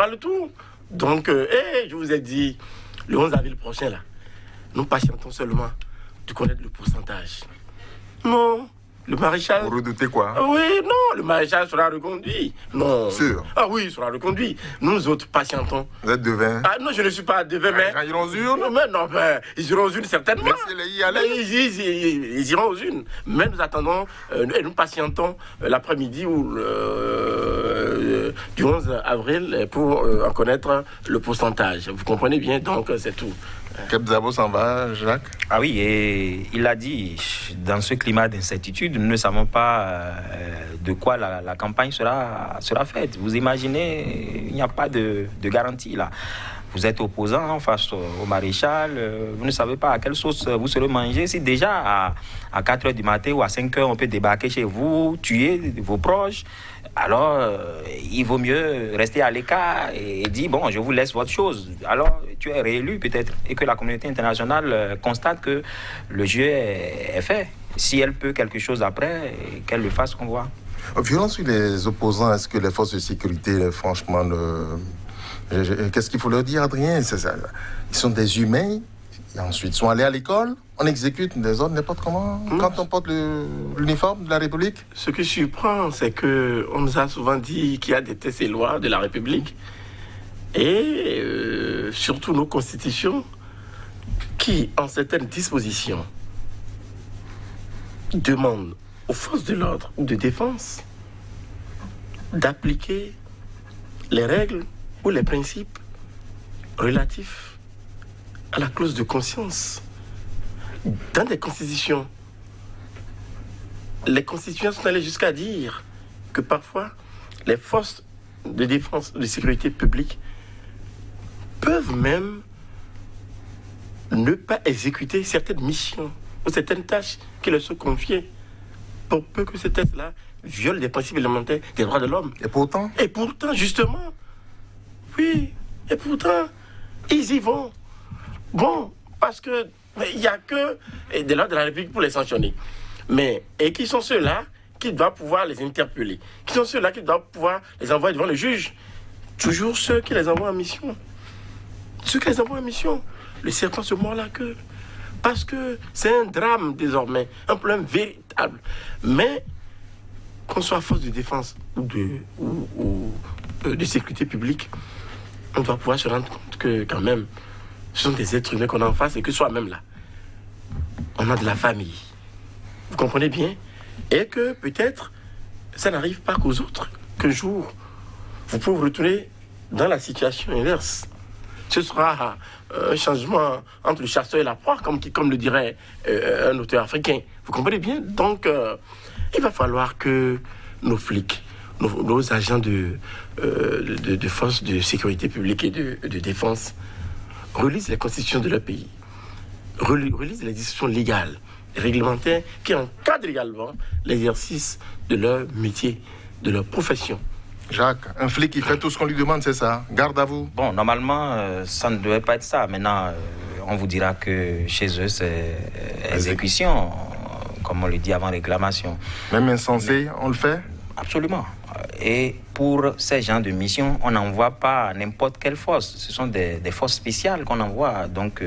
le tour? Donc, je vous ai dit, le 11 avril prochain, là, nous patientons seulement de connaître le pourcentage. Non, Le maréchal... Vous redoutez quoi? Oui, non, le maréchal sera reconduit. Non. Sûr? Ah oui, il sera reconduit. Nous autres, patientons. Vous êtes devin? Ah non, je ne suis pas devin, mais... Ils iront aux urnes? Mais non, ben, ils iront aux urnes certainement. Laissez-les y aller. Ils iront aux urnes. Mais nous attendons, et nous patientons l'après-midi ou du 11 avril pour en connaître le pourcentage. Vous comprenez bien, donc c'est tout. Kebzabo s'en va, Jacques? Ah oui, et il a dit, dans ce climat d'incertitude, nous ne savons pas de quoi la campagne sera faite. Vous imaginez, il n'y a pas de garantie là. Vous êtes opposant face au maréchal, vous ne savez pas à quelle sauce vous serez mangé. Si déjà à 4h du matin ou à 5h, on peut débarquer chez vous, tuer vos proches, alors il vaut mieux rester à l'écart et dire, bon, je vous laisse votre chose. Alors, tu es réélu peut-être, et que la communauté internationale constate que le jeu est fait. Si elle peut quelque chose après, qu'elle le fasse, qu'on voit. Violence sur les opposants, est-ce que les forces de sécurité, franchement, qu'est-ce qu'il faut leur dire, Adrien? Ils sont des humains, et ensuite ils sont allés à l'école, on exécute des ordres n'importe comment, quand on porte l'uniforme de la République. Ce qui surprend, c'est qu'on nous a souvent dit qu'il y a des textes et lois de la République, et surtout nos constitutions, qui, en certaines dispositions, demandent aux forces de l'ordre ou de défense d'appliquer les règles ou les principes relatifs à la clause de conscience. Dans des constitutions, les constitutions sont allées jusqu'à dire que parfois les forces de défense, de sécurité publique peuvent même ne pas exécuter certaines missions ou certaines tâches qui leur sont confiées pour peu que ces textes-là violent des principes élémentaires des droits de l'homme. Et pourtant, Justement, oui, et pourtant, ils y vont. Bon, parce que il n'y a que des lois de la République pour les sanctionner. Mais, et qui sont ceux-là qui doivent pouvoir les interpeller? Qui sont ceux-là qui doivent pouvoir les envoyer devant le juge? Toujours ceux qui les envoient en mission. Ceux qui les envoient en mission. Le serpent se mord la queue. Parce que c'est un drame désormais, un problème véritable. Mais, qu'on soit force de défense ou de sécurité publique, on doit pouvoir se rendre compte que quand même, ce sont des êtres humains qu'on a en face et que soi-même là, on a de la famille. Vous comprenez bien? Et que peut-être, ça n'arrive pas qu'aux autres. Qu'un jour, vous pouvez vous retourner dans la situation inverse. Ce sera un changement entre le chasseur et la proie, comme le dirait un auteur africain. Vous comprenez bien? Donc, il va falloir que nos flics, nos agents de forces de sécurité publique et de défense relisent les constitutions de leur pays, relisent les dispositions légales, réglementaires qui encadrent également l'exercice de leur métier, de leur profession. Jacques, un flic qui fait tout ce qu'on lui demande, c'est ça? Garde à vous. Bon, normalement, ça ne devait pas être ça. Maintenant, on vous dira que chez eux, c'est exécution, comme on le dit avant réclamation. Même insensé, on le fait? Absolument. Et pour ces gens de mission, on n'envoie pas n'importe quelle force. Ce sont des forces spéciales qu'on envoie. Donc,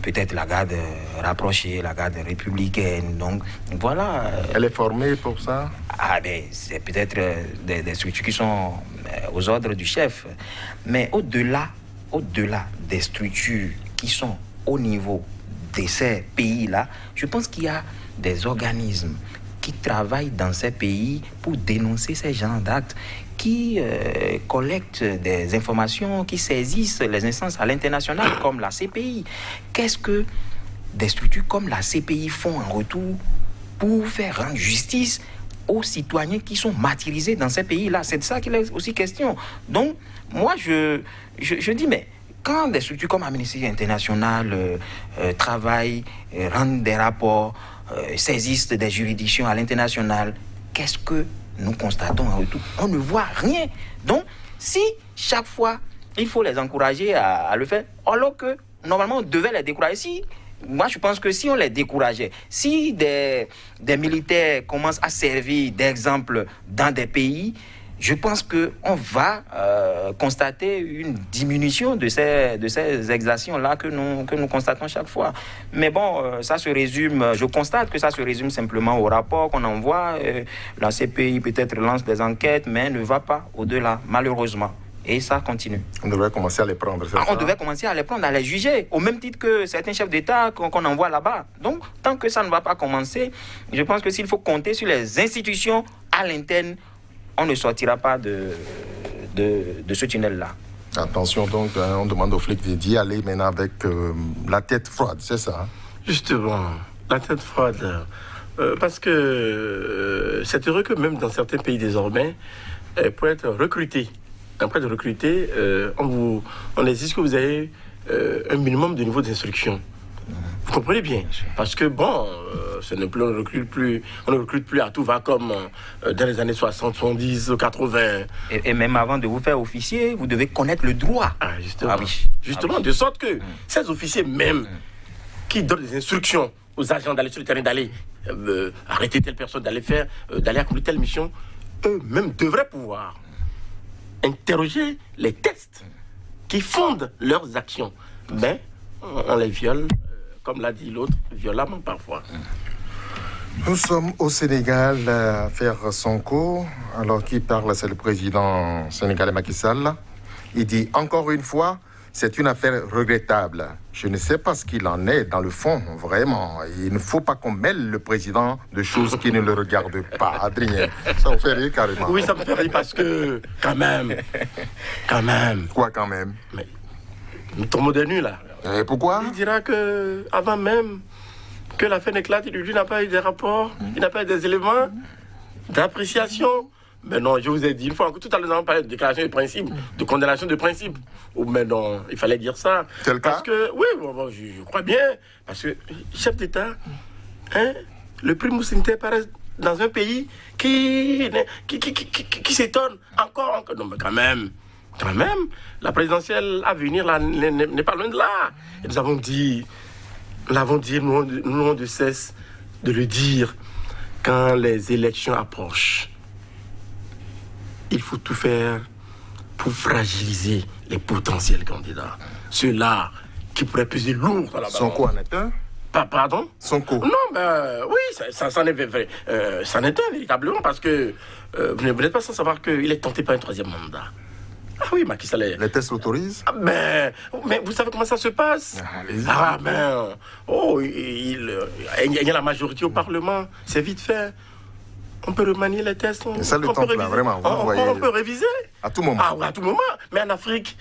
peut-être la garde rapprochée, la garde républicaine. Donc, voilà. Elle est formée pour ça? Ah, ben, c'est peut-être des structures qui sont aux ordres du chef. Mais au-delà des structures qui sont au niveau de ces pays-là, je pense qu'il y a des organismes qui travaillent dans ces pays pour dénoncer ces genres d'actes, qui collectent des informations, qui saisissent les instances à l'international comme la CPI. Qu'est-ce que des structures comme la CPI font en retour pour faire rendre justice aux citoyens qui sont martyrisés dans ces pays-là? C'est de ça qu'il est aussi question. Donc, moi, je dis, mais quand des structures comme Amnesty International travaillent, rendent des rapports, saisissent des juridictions à l'international, qu'est-ce que nous constatons en retour? On ne voit rien. Donc, si chaque fois, il faut les encourager à le faire, alors que normalement, on devait les décourager. Moi, je pense que si on les décourageait, si des militaires commencent à servir d'exemple dans des pays, je pense qu'on va constater une diminution de ces exactions-là que nous constatons chaque fois. Mais bon, ça se résume, je constate que ça se résume simplement au rapport qu'on envoie. La CPI peut-être lance des enquêtes, mais ne va pas au-delà, malheureusement. Et ça continue. On devrait commencer à les prendre, c'est ça? On devrait commencer à les prendre, à les juger, au même titre que certains chefs d'État qu'on envoie là-bas. Donc, tant que ça ne va pas commencer, je pense que s'il faut compter sur les institutions à l'interne, on ne sortira pas de ce tunnel-là. Attention donc, on demande aux flics d'y aller maintenant avec la tête froide, c'est ça? Justement, la tête froide. Parce que c'est heureux que même dans certains pays désormais, pour être recruté, après de recruter, on exige que vous ayez un minimum de niveau d'instruction. Vous comprenez bien? Parce que bon, on ne recrute plus à tout va comme dans les années 60, 70, 80. Et même avant de vous faire officier, vous devez connaître le droit. Justement, justement de sorte que ces officiers même qui donnent des instructions aux agents d'aller sur le terrain, d'aller arrêter telle personne, d'aller accomplir telle mission, eux-mêmes devraient pouvoir interroger les tests qui fondent leurs actions. Mais on les viole, comme l'a dit l'autre, violemment parfois. Nous sommes au Sénégal, l'affaire Sonko. Alors, qui parle, c'est le président sénégalais Macky Sall. Il dit, encore une fois, c'est une affaire regrettable. Je ne sais pas ce qu'il en est dans le fond, vraiment. Il ne faut pas qu'on mêle le président de choses qui ne le regardent pas. Adrien, ça vous fait rire carrément. Oui, ça me fait rire parce que, quand même. Quoi quand même? Mais ton mot de nu, là. Et pourquoi? Il dira que avant même que l'affaire n'éclate, lui n'a pas eu des rapports, il n'a pas eu des éléments d'appréciation. Mais non, je vous ai dit une fois, tout à l'heure, nous avons parlé de déclaration de principe, de condamnation de principe. Oh, mais non, il fallait dire ça. C'est le parce cas? que, oui, bon, je crois bien. Parce que, chef d'État, le prix Moussinité paraît dans un pays qui s'étonne encore. Non, mais quand même, la présidentielle à venir là, n'est pas loin de là. Et nous l'avons dit, nous n'avons de cesse de le dire, quand les élections approchent. Il faut tout faire pour fragiliser les potentiels candidats. Ceux-là qui pourraient peser lourd dans la balance. Sonko en est un? Pardon? Sonko? Non, ben oui, ça en est vrai. Ça en est un véritablement parce que vous n'êtes pas sans savoir qu'il est tenté par un troisième mandat. Ah oui, Macky Sall. Les tests l'autorisent? Mais vous savez comment ça se passe? Il y a la majorité au Parlement, c'est vite fait. On peut remanier les tests. Ça le tente là, vraiment. On peut réviser. À tout moment. Ah, à tout moment. Mais en Afrique,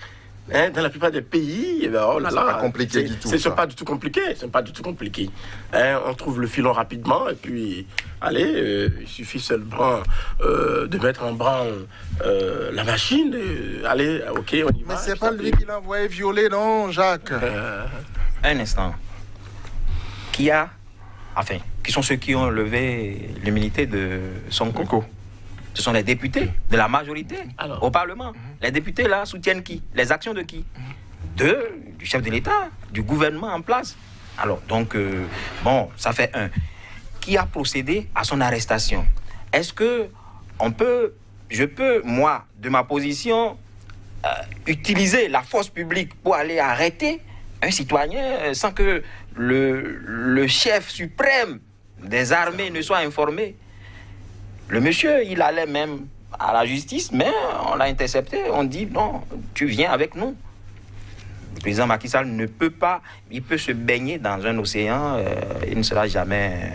dans la plupart des pays, oh là là. C'est pas compliqué du tout. C'est pas du tout compliqué. C'est pas du tout compliqué. On trouve le filon rapidement et puis, allez, il suffit seulement de mettre en branle la machine. Allez, ok, on y va. Mais c'est pas lui qui l'a envoyé violer, non, Jacques? Un instant. Qui sont ceux qui ont levé l'immunité de Sonko? Ce sont les députés de la majorité au Parlement. Les députés là soutiennent qui? Les actions de qui? Du chef de l'État, du gouvernement en place. Alors donc, ça fait un. Qui a procédé à son arrestation? Est-ce que je peux, moi, de ma position, utiliser la force publique pour aller arrêter un citoyen sans que le chef suprême des armées ne soit informé? Le monsieur, il allait même à la justice, mais on l'a intercepté. On dit, non, tu viens avec nous. Le président Macky Sall ne peut pas, il peut se baigner dans un océan, il ne sera jamais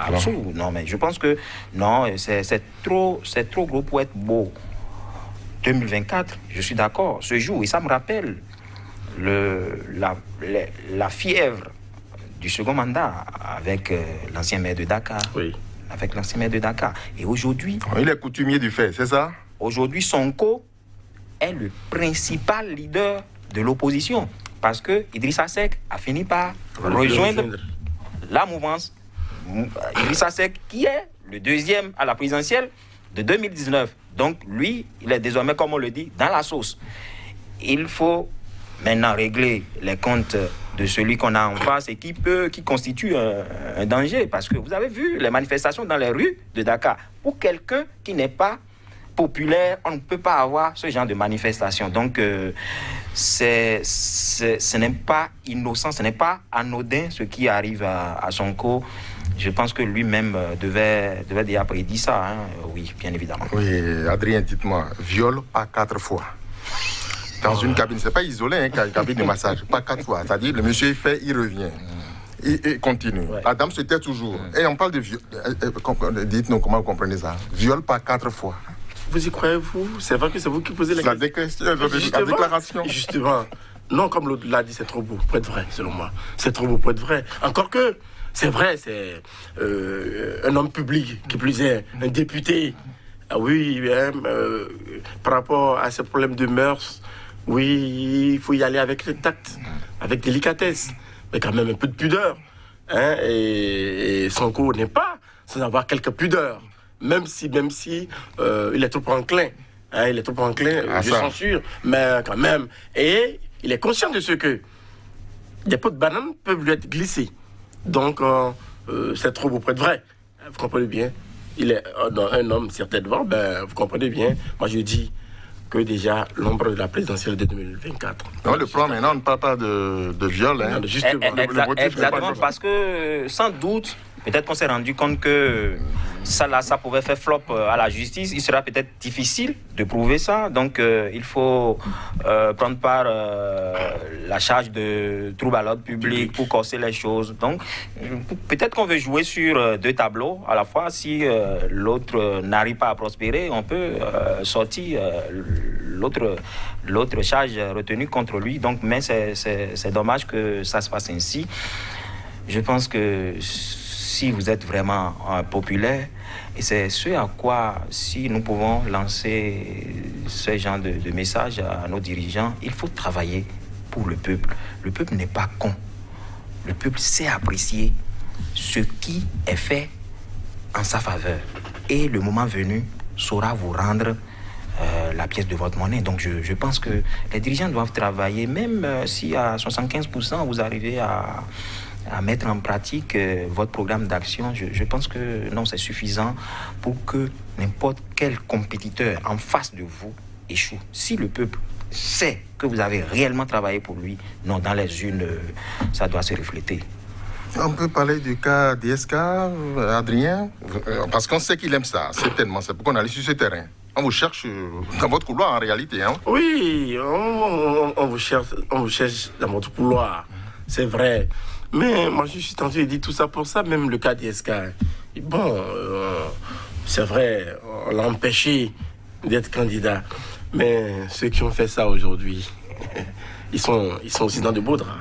absous. Non, mais je pense que, non, c'est trop gros pour être beau. 2024, je suis d'accord, ce jour, et ça me rappelle la fièvre du second mandat avec l'ancien maire de Dakar. Oui. Avec l'ancien maire de Dakar. Et aujourd'hui... Il est coutumier du fait, c'est ça? Aujourd'hui, Sonko est le principal leader de l'opposition. Parce que Idrissa Seck a fini par rejoindre la mouvance. Idrissa Seck, qui est le deuxième à la présidentielle de 2019. Donc, lui, il est désormais, comme on le dit, dans la sauce. Il faut maintenant régler les comptes de celui qu'on a en face et qui constitue un danger. Parce que vous avez vu les manifestations dans les rues de Dakar. Pour quelqu'un qui n'est pas populaire, on ne peut pas avoir ce genre de manifestation. Donc, ce n'est pas innocent, ce n'est pas anodin ce qui arrive à Sonko. Je pense que lui-même devait déjà prédire ça, hein. Oui, bien évidemment. Oui, Adrien, dites-moi, viol pas 4 fois. Dans une cabine, c'est pas isolé, hein, cabine de massage, pas 4 fois. C'est-à-dire, le monsieur fait, il revient. Il continue. Ouais. La dame se tait toujours. Et on parle de viol. Dites-nous comment vous comprenez ça. Viol pas 4 fois. Vous y croyez, vous? C'est vrai que c'est vous qui posez la question. La déclaration. Justement. Non, comme l'autre l'a dit, c'est trop beau pour être vrai, selon moi. C'est trop beau pour être vrai. Encore que, c'est vrai, c'est un homme public, qui plus est, un député. Ah oui, par rapport à ces problèmes de mœurs, oui, il faut y aller avec tact, avec délicatesse, mais quand même un peu de pudeur. Hein, et Sonko n'est pas sans avoir quelques pudeurs, même si il est trop enclin. Hein, il est trop enclin, je censure, mais quand même. Et il est conscient de ce que des pots de banane peuvent lui être glissés. Donc, c'est trop beau pour être vrai. Vous comprenez bien? Il est un homme certainement, vous comprenez bien. Moi, je dis que déjà, l'ombre de la présidentielle de 2024. Non, le plan maintenant, on ne parle pas de viol. Hein. Non, justement. Exactement, parce que sans doute, peut-être qu'on s'est rendu compte que ça pouvait faire flop à la justice. Il sera peut-être difficile de prouver ça. Donc, il faut prendre part la charge de trouble à l'ordre public pour corser les choses. Donc, peut-être qu'on veut jouer sur 2 tableaux à la fois. Si l'autre n'arrive pas à prospérer, on peut sortir l'autre charge retenue contre lui. Donc, mais c'est dommage que ça se passe ainsi. Je pense que si vous êtes vraiment populaire, et c'est ce à quoi, si nous pouvons lancer ce genre de message à nos dirigeants, il faut travailler pour le peuple. Le peuple n'est pas con. Le peuple sait apprécier ce qui est fait en sa faveur. Et le moment venu saura vous rendre la pièce de votre monnaie. Donc je pense que les dirigeants doivent travailler, même si à 75% vous arrivez à mettre en pratique votre programme d'action. Je pense que non, c'est suffisant pour que n'importe quel compétiteur en face de vous échoue. Si le peuple sait que vous avez réellement travaillé pour lui, non, dans les urnes, ça doit se refléter. On peut parler du cas DSK, Adrien, parce qu'on sait qu'il aime ça, certainement. C'est pourquoi on est allé sur ce terrain. On vous cherche dans votre couloir en réalité. Hein? Oui, on vous cherche dans votre couloir, c'est vrai. Mais moi, je suis tenté de dire tout ça pour ça, même le cas d'ISK. Bon, c'est vrai, on l'a empêché d'être candidat. Mais ceux qui ont fait ça aujourd'hui, ils sont aussi dans de beaux draps.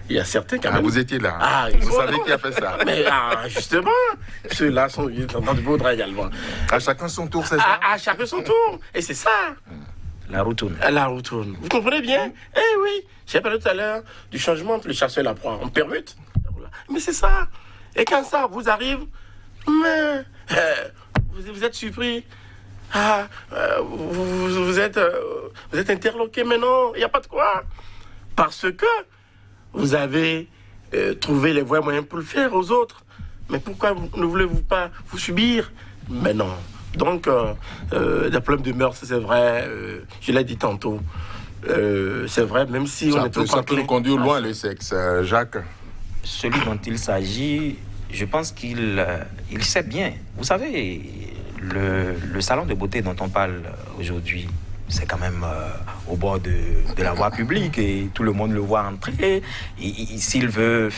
Il y a certains quand même. Vous étiez là. Ah, vous savez qui a fait ça. Mais justement, ceux-là sont dans de beaux draps également. À chacun son tour, c'est ça? À chacun son tour. Et c'est ça. La roue tourne. La roue tourne. Vous comprenez bien? Eh oui. J'ai parlé tout à l'heure du changement entre le chasseur et la proie. On permute. Mais c'est ça. Et quand ça vous arrive, mais, vous êtes surpris. Vous êtes interloqué, mais non, il n'y a pas de quoi. Parce que vous avez trouvé les voies moyens pour le faire aux autres. Mais pourquoi ne voulez-vous pas vous subir? Mais non. Donc, des problèmes de mœurs, c'est vrai, je l'ai dit tantôt. C'est vrai, même si on est trop ça peut nous conduire loin, le sexe, Jacques. Celui dont il s'agit, je pense qu'il sait bien. Vous savez, le salon de beauté dont on parle aujourd'hui, c'est quand même au bord de la voie publique et tout le monde le voit entrer. S'il veut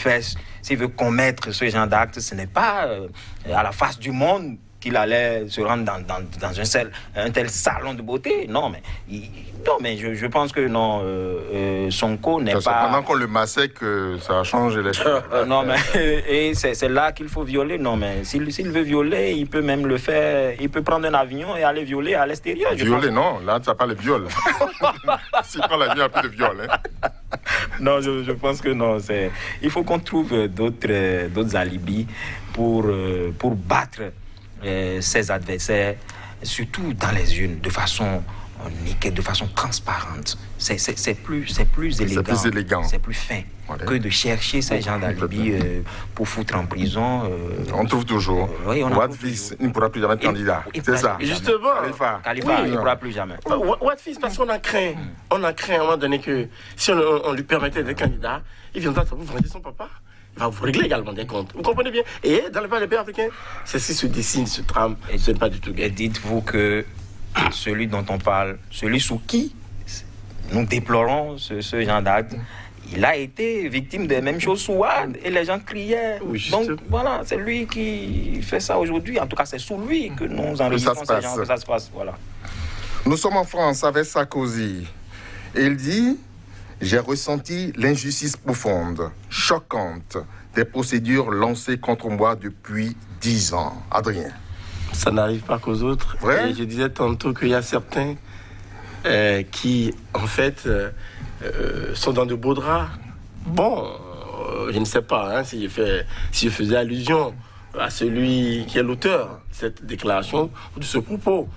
commettre ce genre d'acte, ce n'est pas à la face du monde qu'il allait se rendre dans un tel salon de beauté. Non, mais je pense que non, Sonko n'est pas... Pendant qu'on le massait que ça a changé les choses. Non, mais et c'est là qu'il faut violer. Non, mais s'il veut violer, il peut même le faire. Il peut prendre un avion et aller violer à l'extérieur. Violer, non. Là, ça parle de viol. S'il prend l'avion, il n'y a plus de viol. Hein. Non, je pense que non. Il faut qu'on trouve d'autres alibis pour battre ses adversaires, surtout dans les urnes, de façon nickel, de façon transparente. C'est plus élégant. C'est plus élégant. C'est plus fin. que de chercher ces gens d'alibi pour foutre en prison. On trouve toujours. Oui, Wadfis ne pourra plus jamais être candidat. C'est ça. Justement. Khalifa il ne pourra plus jamais. Wadfis, parce qu'on a craint. On a craint à un moment donné que si on lui permettait d'être candidat, il viendra vous venger son papa. Il va vous régler également des comptes. Vous comprenez bien? Et dans les pays africains, c'est ce qui se dessine, ce trame. Ce n'est pas du tout gay. Et dites-vous que celui dont on parle, celui sous qui nous déplorons ce genre d'acte, il a été victime des mêmes choses sous Wade et les gens criaient. Oui, donc voilà, c'est lui qui fait ça aujourd'hui. En tout cas, c'est sous lui que nous enregistrons ces gens, que ça se passe. Voilà. Nous sommes en France avec Sarkozy. Et il dit: j'ai ressenti l'injustice profonde, choquante, des procédures lancées contre moi depuis 10 ans. Adrien. Ça n'arrive pas qu'aux autres. Vrai? Et je disais tantôt qu'il y a certains qui, en fait, sont dans de beaux draps. Bon, je ne sais pas si je faisais allusion à celui qui est l'auteur de cette déclaration ou de ce propos.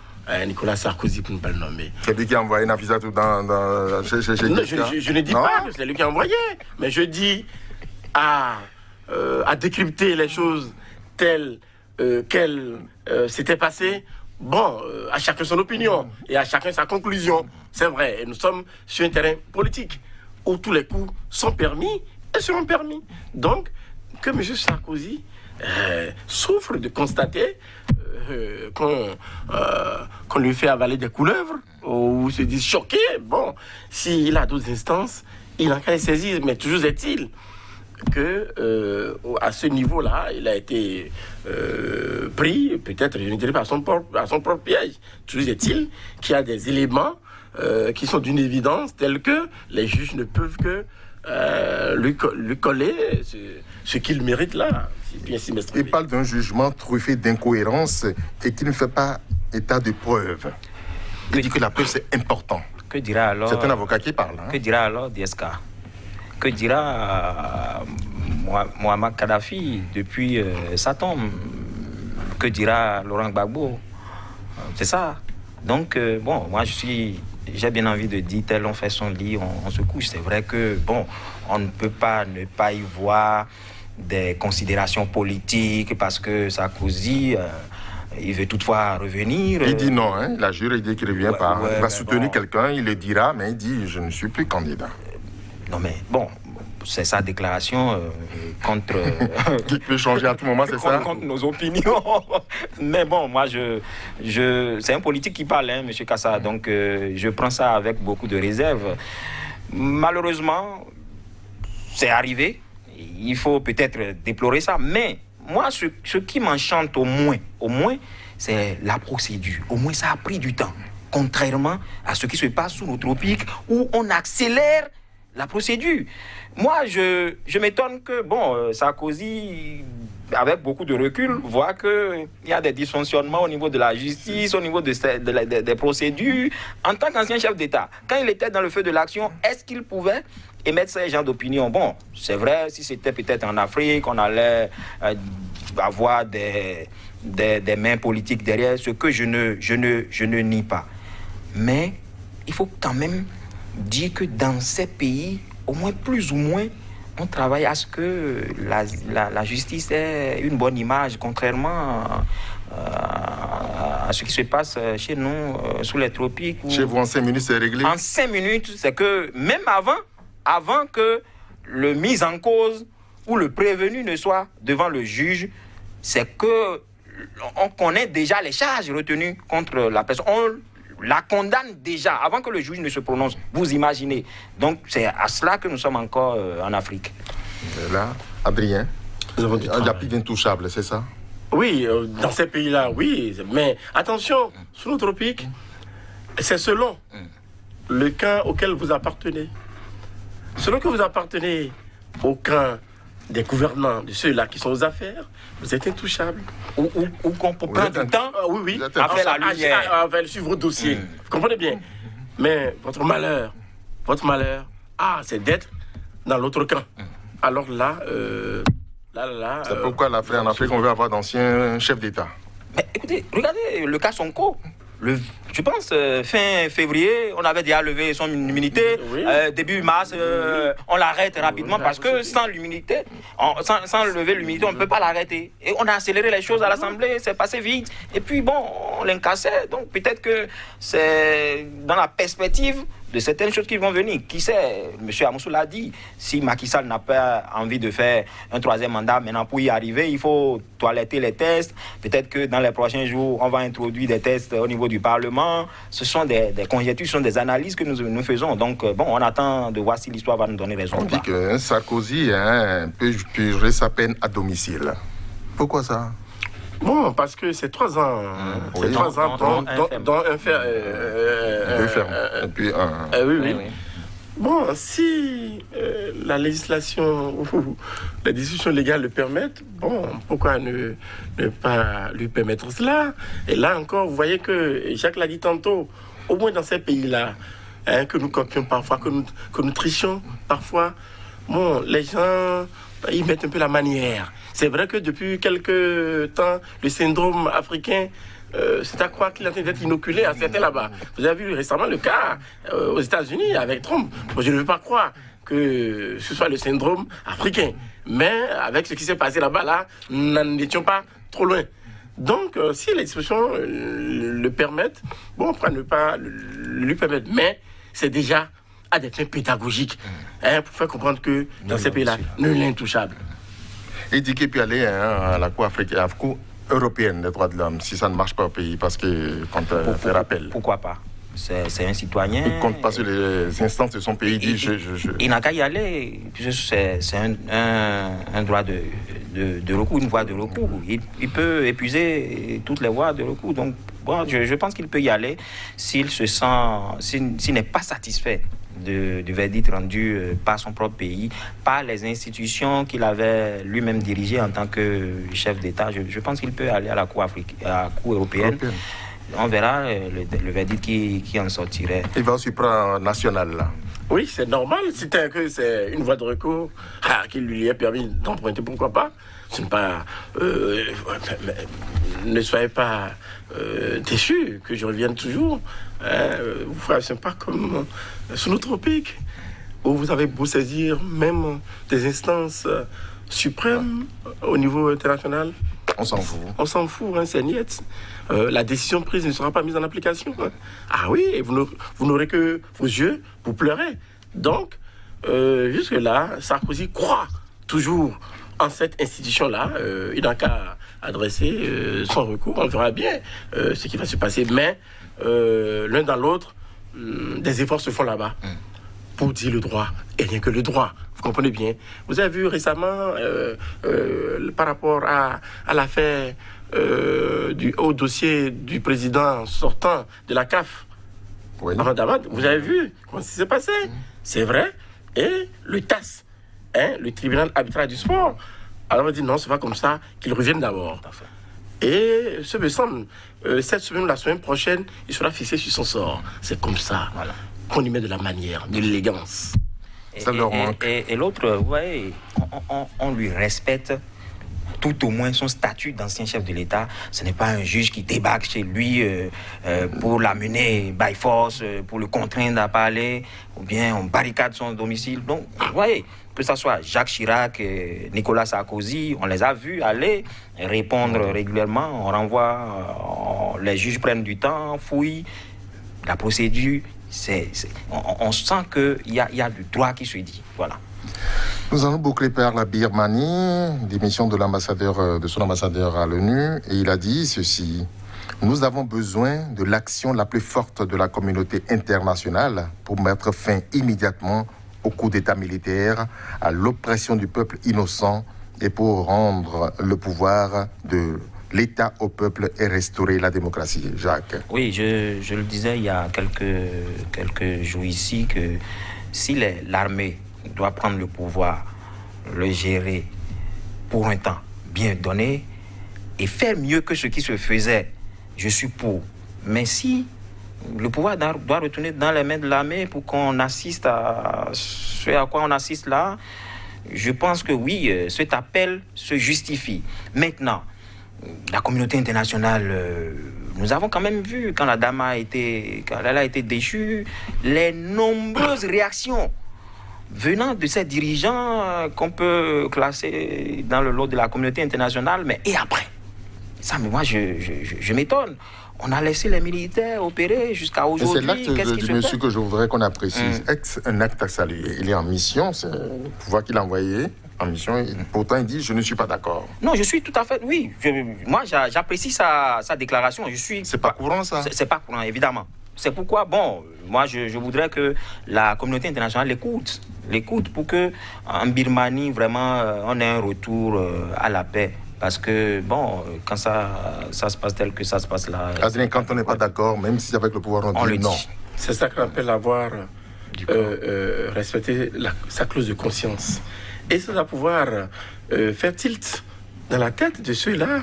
Nicolas Sarkozy, pour ne pas le nommer. C'est lui qui a envoyé Nafissatou dans Non, je ne dis pas que c'est lui qui a envoyé, mais je dis à décrypter les choses telles qu'elles s'étaient passées. Bon, à chacun son opinion et à chacun sa conclusion. C'est vrai, et nous sommes sur un terrain politique où tous les coups sont permis et seront permis. Donc, que M. Sarkozy souffre de constater qu'on lui fait avaler des couleuvres ou se dit choqué. Bon, s'il a d'autres instances, il n'a qu'à les saisir. Mais toujours est-il que à ce niveau-là, il a été pris, peut-être, je ne dirais pas à son propre piège. Toujours est-il qu'il y a des éléments qui sont d'une évidence, tels que les juges ne peuvent que lui coller ce qu'il mérite là. Il parle d'un jugement truffé d'incohérences et qui ne fait pas état de preuves. Il dit que la preuve, c'est important. Que dira alors... C'est un avocat qui parle. Que dira alors DSK? Que dira Mohamed Kadhafi depuis sa tombe? Que dira Laurent Gbagbo? C'est ça. Donc, bon, moi, j'ai bien envie de dire, tel on fait son lit, on se couche. C'est vrai que, bon, on ne peut pas ne pas y voir des considérations politiques parce que Sarkozy, il veut toutefois revenir. Il dit non, hein, la jure, il dit qu'il ne revient pas. Il va soutenir quelqu'un, il le dira, mais il dit je ne suis plus candidat. Non mais bon, c'est sa déclaration contre... Qui peut changer à tout moment, c'est ça? Contre nos opinions. Mais bon, moi, c'est un politique qui parle, hein, M. Kassa, donc je prends ça avec beaucoup de réserve. Malheureusement, c'est arrivé. Il faut peut-être déplorer ça, mais moi, ce qui m'enchante au moins, c'est la procédure. Au moins, ça a pris du temps. Contrairement à ce qui se passe sous nos tropiques, où on accélère la procédure. Moi, je m'étonne que, bon, Sarkozy, avec beaucoup de recul, voit qu'il y a des dysfonctionnements au niveau de la justice, au niveau des procédures. En tant qu'ancien chef d'État, quand il était dans le feu de l'action, est-ce qu'il pouvait émettre ce genre d'opinion? Bon, c'est vrai, si c'était peut-être en Afrique, on allait avoir des mains politiques derrière, ce que je ne nie pas. Mais il faut quand même dire que dans ces pays, au moins plus ou moins, on travaille à ce que la justice ait une bonne image, contrairement à ce qui se passe chez nous, sous les tropiques. Chez vous, en 5 minutes, c'est réglé? En 5 minutes, c'est que même avant que le mis en cause ou le prévenu ne soit devant le juge, c'est que on connaît déjà les charges retenues contre la personne. On la condamne déjà avant que le juge ne se prononce. Vous imaginez. Donc, c'est à cela que nous sommes encore en Afrique. Et là, Adrien, il n'y a plus d'intouchable, c'est ça? Oui, dans ces pays-là, oui. Mais attention, sous nos tropiques, c'est selon le camp auquel vous appartenez. Selon que vous appartenez au camp des gouvernants, de ceux-là qui sont aux affaires, vous êtes intouchables. Ou qu'on peut prendre du temps à faire la lumière, à suivre vos dossiers. Vous comprenez bien? Mais votre malheur, c'est d'être dans l'autre camp. Alors là, c'est pourquoi en Afrique, on veut avoir d'anciens chefs d'État. Mais écoutez, regardez le cas Sonko. Je pense fin février, on avait déjà levé son immunité. Oui. Début mars, on l'arrête rapidement parce que sans l'immunité, sans lever l'immunité, on ne peut pas l'arrêter. Et on a accéléré les choses à l'Assemblée, c'est passé vite. Et puis bon, on l'incassait. Donc peut-être que c'est dans la perspective de certaines choses qui vont venir. Qui sait, M. Amoussou l'a dit, si Macky Sall n'a pas envie de faire un troisième mandat, maintenant pour y arriver, il faut toiletter les tests. Peut-être que dans les prochains jours, on va introduire des tests au niveau du Parlement. Ce sont des conjectures, ce sont des analyses que nous faisons. Donc, bon, on attend de voir si l'histoire va nous donner raison. On dit que Sarkozy peut purger sa peine à domicile. Pourquoi ça? Bon, parce que c'est 3 ans. C'est 3 ans dans un fer. Deux fermes. Et puis un. Oui. Bon, si la législation ou les discussions légales le permettent, bon, pourquoi ne pas lui permettre cela? Et là encore, vous voyez que Jacques l'a dit tantôt, au moins dans ces pays-là, que nous copions parfois, que nous trichons parfois, bon, les gens, ils mettent un peu la manière. C'est vrai que depuis quelques temps, le syndrome africain, c'est à croire qu'il est en train d'être inoculé à certains là-bas. Vous avez vu récemment le cas aux États-Unis avec Trump. Moi, je ne veux pas croire que ce soit le syndrome africain. Mais avec ce qui s'est passé là-bas, là, nous n'en étions pas trop loin. Donc, si les dispositions le permettent, bon, pourquoi ne pas lui permettre? Mais c'est déjà à des fins pédagogiques, pour faire comprendre que dans ces pays-là, nul n'est intouchable. Il dit qu'il peut aller à la Cour africaine, à la Cour européenne des droits de l'homme, si ça ne marche pas au pays, parce que quand fait rappel. Pourquoi pas? C'est un citoyen. Il compte pas sur les instances de son pays. Il n'a qu'à y aller. C'est un droit de recours, une voie de recours. Il peut épuiser toutes les voies de recours. Donc, bon, je pense qu'il peut y aller s'il se sent, s'il n'est pas satisfait du verdict rendu par son propre pays, par les institutions qu'il avait lui-même dirigées en tant que chef d'État. Je pense qu'il peut aller à la Cour européenne. On verra le verdict qui en sortirait. Il va au supranational, là. Oui, c'est normal. C'est une voie de recours qui lui est permis d'emprunter, pourquoi pas. Ce n'est pas... ne soyez pas déçus que je revienne toujours. Vous frères, ce n'est pas comme sous nos tropiques, où vous avez beau saisir même des instances suprêmes au niveau international. On s'en fout. On s'en fout, c'est niet. La décision prise ne sera pas mise en application. Ah oui, et vous n'aurez que vos yeux pour pleurer. Donc, jusque-là, Sarkozy croit toujours en cette institution-là. Il n'a qu'à adresser son recours. On verra bien ce qui va se passer. Mais l'un dans l'autre, des efforts se font là-bas pour dire le droit, et rien que le droit. Vous comprenez bien. Vous avez vu récemment, par rapport à l'affaire au dossier du président sortant de la CAF, oui. Vous avez vu comment ça s'est passé? C'est vrai. Et le TAS, le tribunal arbitral du sport, alors on dit non, c'est pas comme ça, qu'il revienne d'abord. Et ce me semble, cette semaine ou la semaine prochaine, il sera fixé sur son sort. C'est comme ça qu'on y met de la manière, de l'élégance. Et l'autre, vous voyez, on lui respecte tout au moins son statut d'ancien chef de l'État. Ce n'est pas un juge qui débarque chez lui pour l'amener by force, pour le contraindre à parler, ou bien on barricade son domicile. Donc, vous voyez, que ce soit Jacques Chirac, Nicolas Sarkozy, on les a vus aller répondre régulièrement. On renvoie, les juges prennent du temps, fouillent la procédure. On sent qu'il y a du droit qui se dit. Voilà. Nous allons boucler par la Birmanie, démission de son ambassadeur à l'ONU, et il a dit ceci: nous avons besoin de l'action la plus forte de la communauté internationale pour mettre fin immédiatement au coup d'État militaire, à l'oppression du peuple innocent et pour rendre le pouvoir de l'État au peuple et restaurer la démocratie. Jacques. Oui, je le disais il y a quelques jours ici que si l'armée doit prendre le pouvoir, le gérer pour un temps bien donné et faire mieux que ce qui se faisait, je suis pour. Mais si le pouvoir doit retourner dans les mains de l'armée pour qu'on assiste à ce à quoi on assiste là, je pense que oui, cet appel se justifie. Maintenant, la communauté internationale nous avons quand même vu, quand quand elle a été déchue, les nombreuses réactions venant de ces dirigeants qu'on peut classer dans le lot de la communauté internationale. Mais et après? Ça, mais moi, je m'étonne. On a laissé les militaires opérer jusqu'à aujourd'hui. C'est l'acte du monsieur que je voudrais qu'on apprécie. C'est un acte à saluer. Il est en mission, c'est le pouvoir qu'il a envoyé en mission. Et pourtant, il dit, je ne suis pas d'accord. Non, je suis tout à fait... Oui, moi, j'apprécie sa déclaration. C'est pas courant, ça? C'est pas courant, évidemment. C'est pourquoi, bon, moi, je voudrais que la communauté internationale l'écoute pour que en Birmanie, vraiment, on ait un retour à la paix. Parce que, bon, quand ça se passe tel que ça se passe là... Adrien, quand on n'est pas d'accord, même si c'est avec le pouvoir, on dit non. C'est ça qu'on appelle avoir respecté sa clause de conscience. Et ça va pouvoir faire tilt dans la tête de ceux-là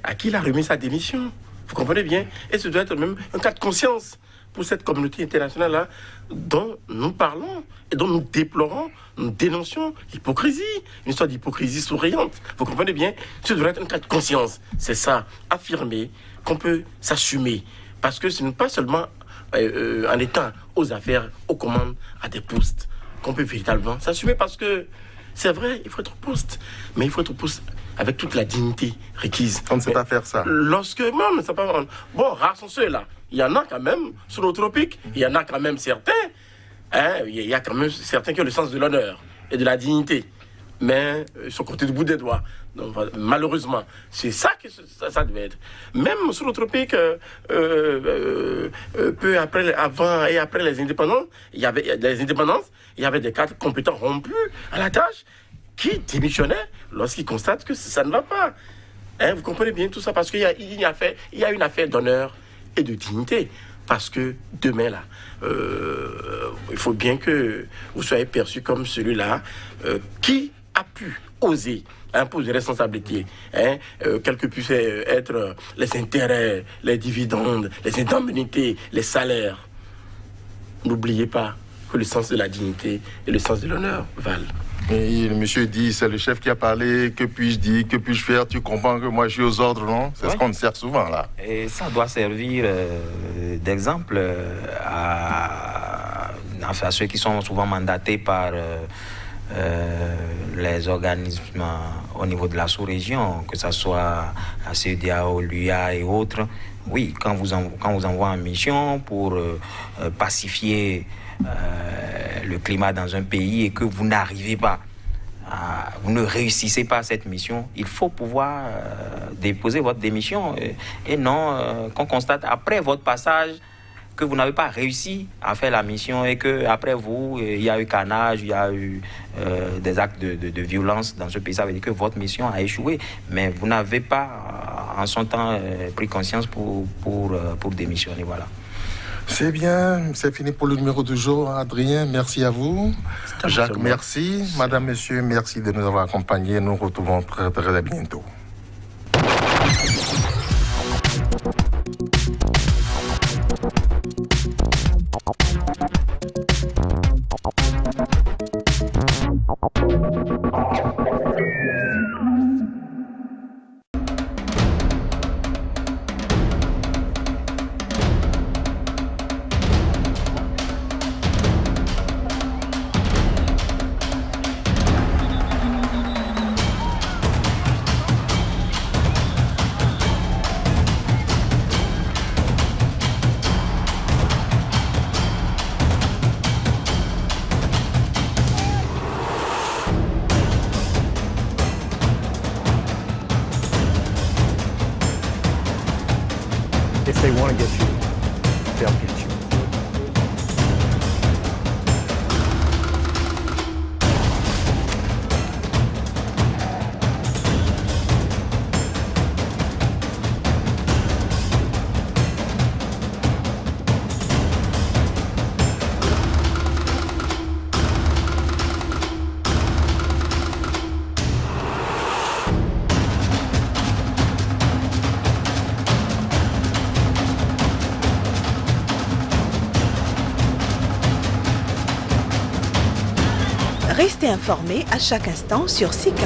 à qui il a remis sa démission. Vous comprenez bien? Et ce doit être même un cas de conscience pour cette communauté internationale-là dont nous parlons et dont nous déplorons, nous dénoncions l'hypocrisie, une sorte d'hypocrisie souriante. Vous comprenez bien? Ce devrait être un cas de conscience. C'est ça, affirmer qu'on peut s'assumer. Parce que ce n'est pas seulement en étant aux affaires, aux commandes, à des postes, qu'on peut véritablement s'assumer. Parce que c'est vrai, il faut être au poste. Mais il faut être au poste avec toute la dignité requise. On ne sait pas faire ça. Lorsque même, c'est pas... Bon, rares sont ceux-là. Il y en a quand même sur le tropique. Il y en a quand même certains. Il y a quand même certains qui ont le sens de l'honneur et de la dignité. Mais ils sont comptés du bout des doigts. Donc, malheureusement, c'est ça que ça devait être. Même sur le tropique, peu après, avant et après les indépendances, il y avait des cadres compétents rompus à la tâche qui démissionnaient lorsqu'ils constatent que ça ne va pas. Vous comprenez bien tout ça, parce qu'il y a une affaire d'honneur et de dignité. Parce que demain, là, il faut bien que vous soyez perçu comme celui-là qui a pu oser imposer responsabilité, quels que puissent être les intérêts, les dividendes, les indemnités, les salaires. N'oubliez pas que le sens de la dignité et le sens de l'honneur valent. Et le monsieur dit, c'est le chef qui a parlé, que puis-je dire, que puis-je faire? Tu comprends que moi je suis aux ordres, non? C'est ce qu'on sert souvent là. Et ça doit servir d'exemple à ceux qui sont souvent mandatés par les organismes au niveau de la sous-région, que ce soit la CEDEAO, l'UA et autres. Oui, quand vous envoie en mission pour pacifier le climat dans un pays et que vous n'arrivez pas, vous ne réussissez pas cette mission, il faut pouvoir déposer votre démission et non qu'on constate après votre passage que vous n'avez pas réussi à faire la mission et que après vous, il y a eu carnage, il y a eu des actes de violence dans ce pays. Ça veut dire que votre mission a échoué, mais vous n'avez pas en son temps pris conscience pour démissionner. Voilà. C'est bien, c'est fini pour le numéro du jour. Adrien, merci à vous. Jacques, merci. Madame, Monsieur, merci de nous avoir accompagnés. Nous nous retrouvons très, très bientôt. If they want to get you, they'll get you. Restez informés à chaque instant sur SICA.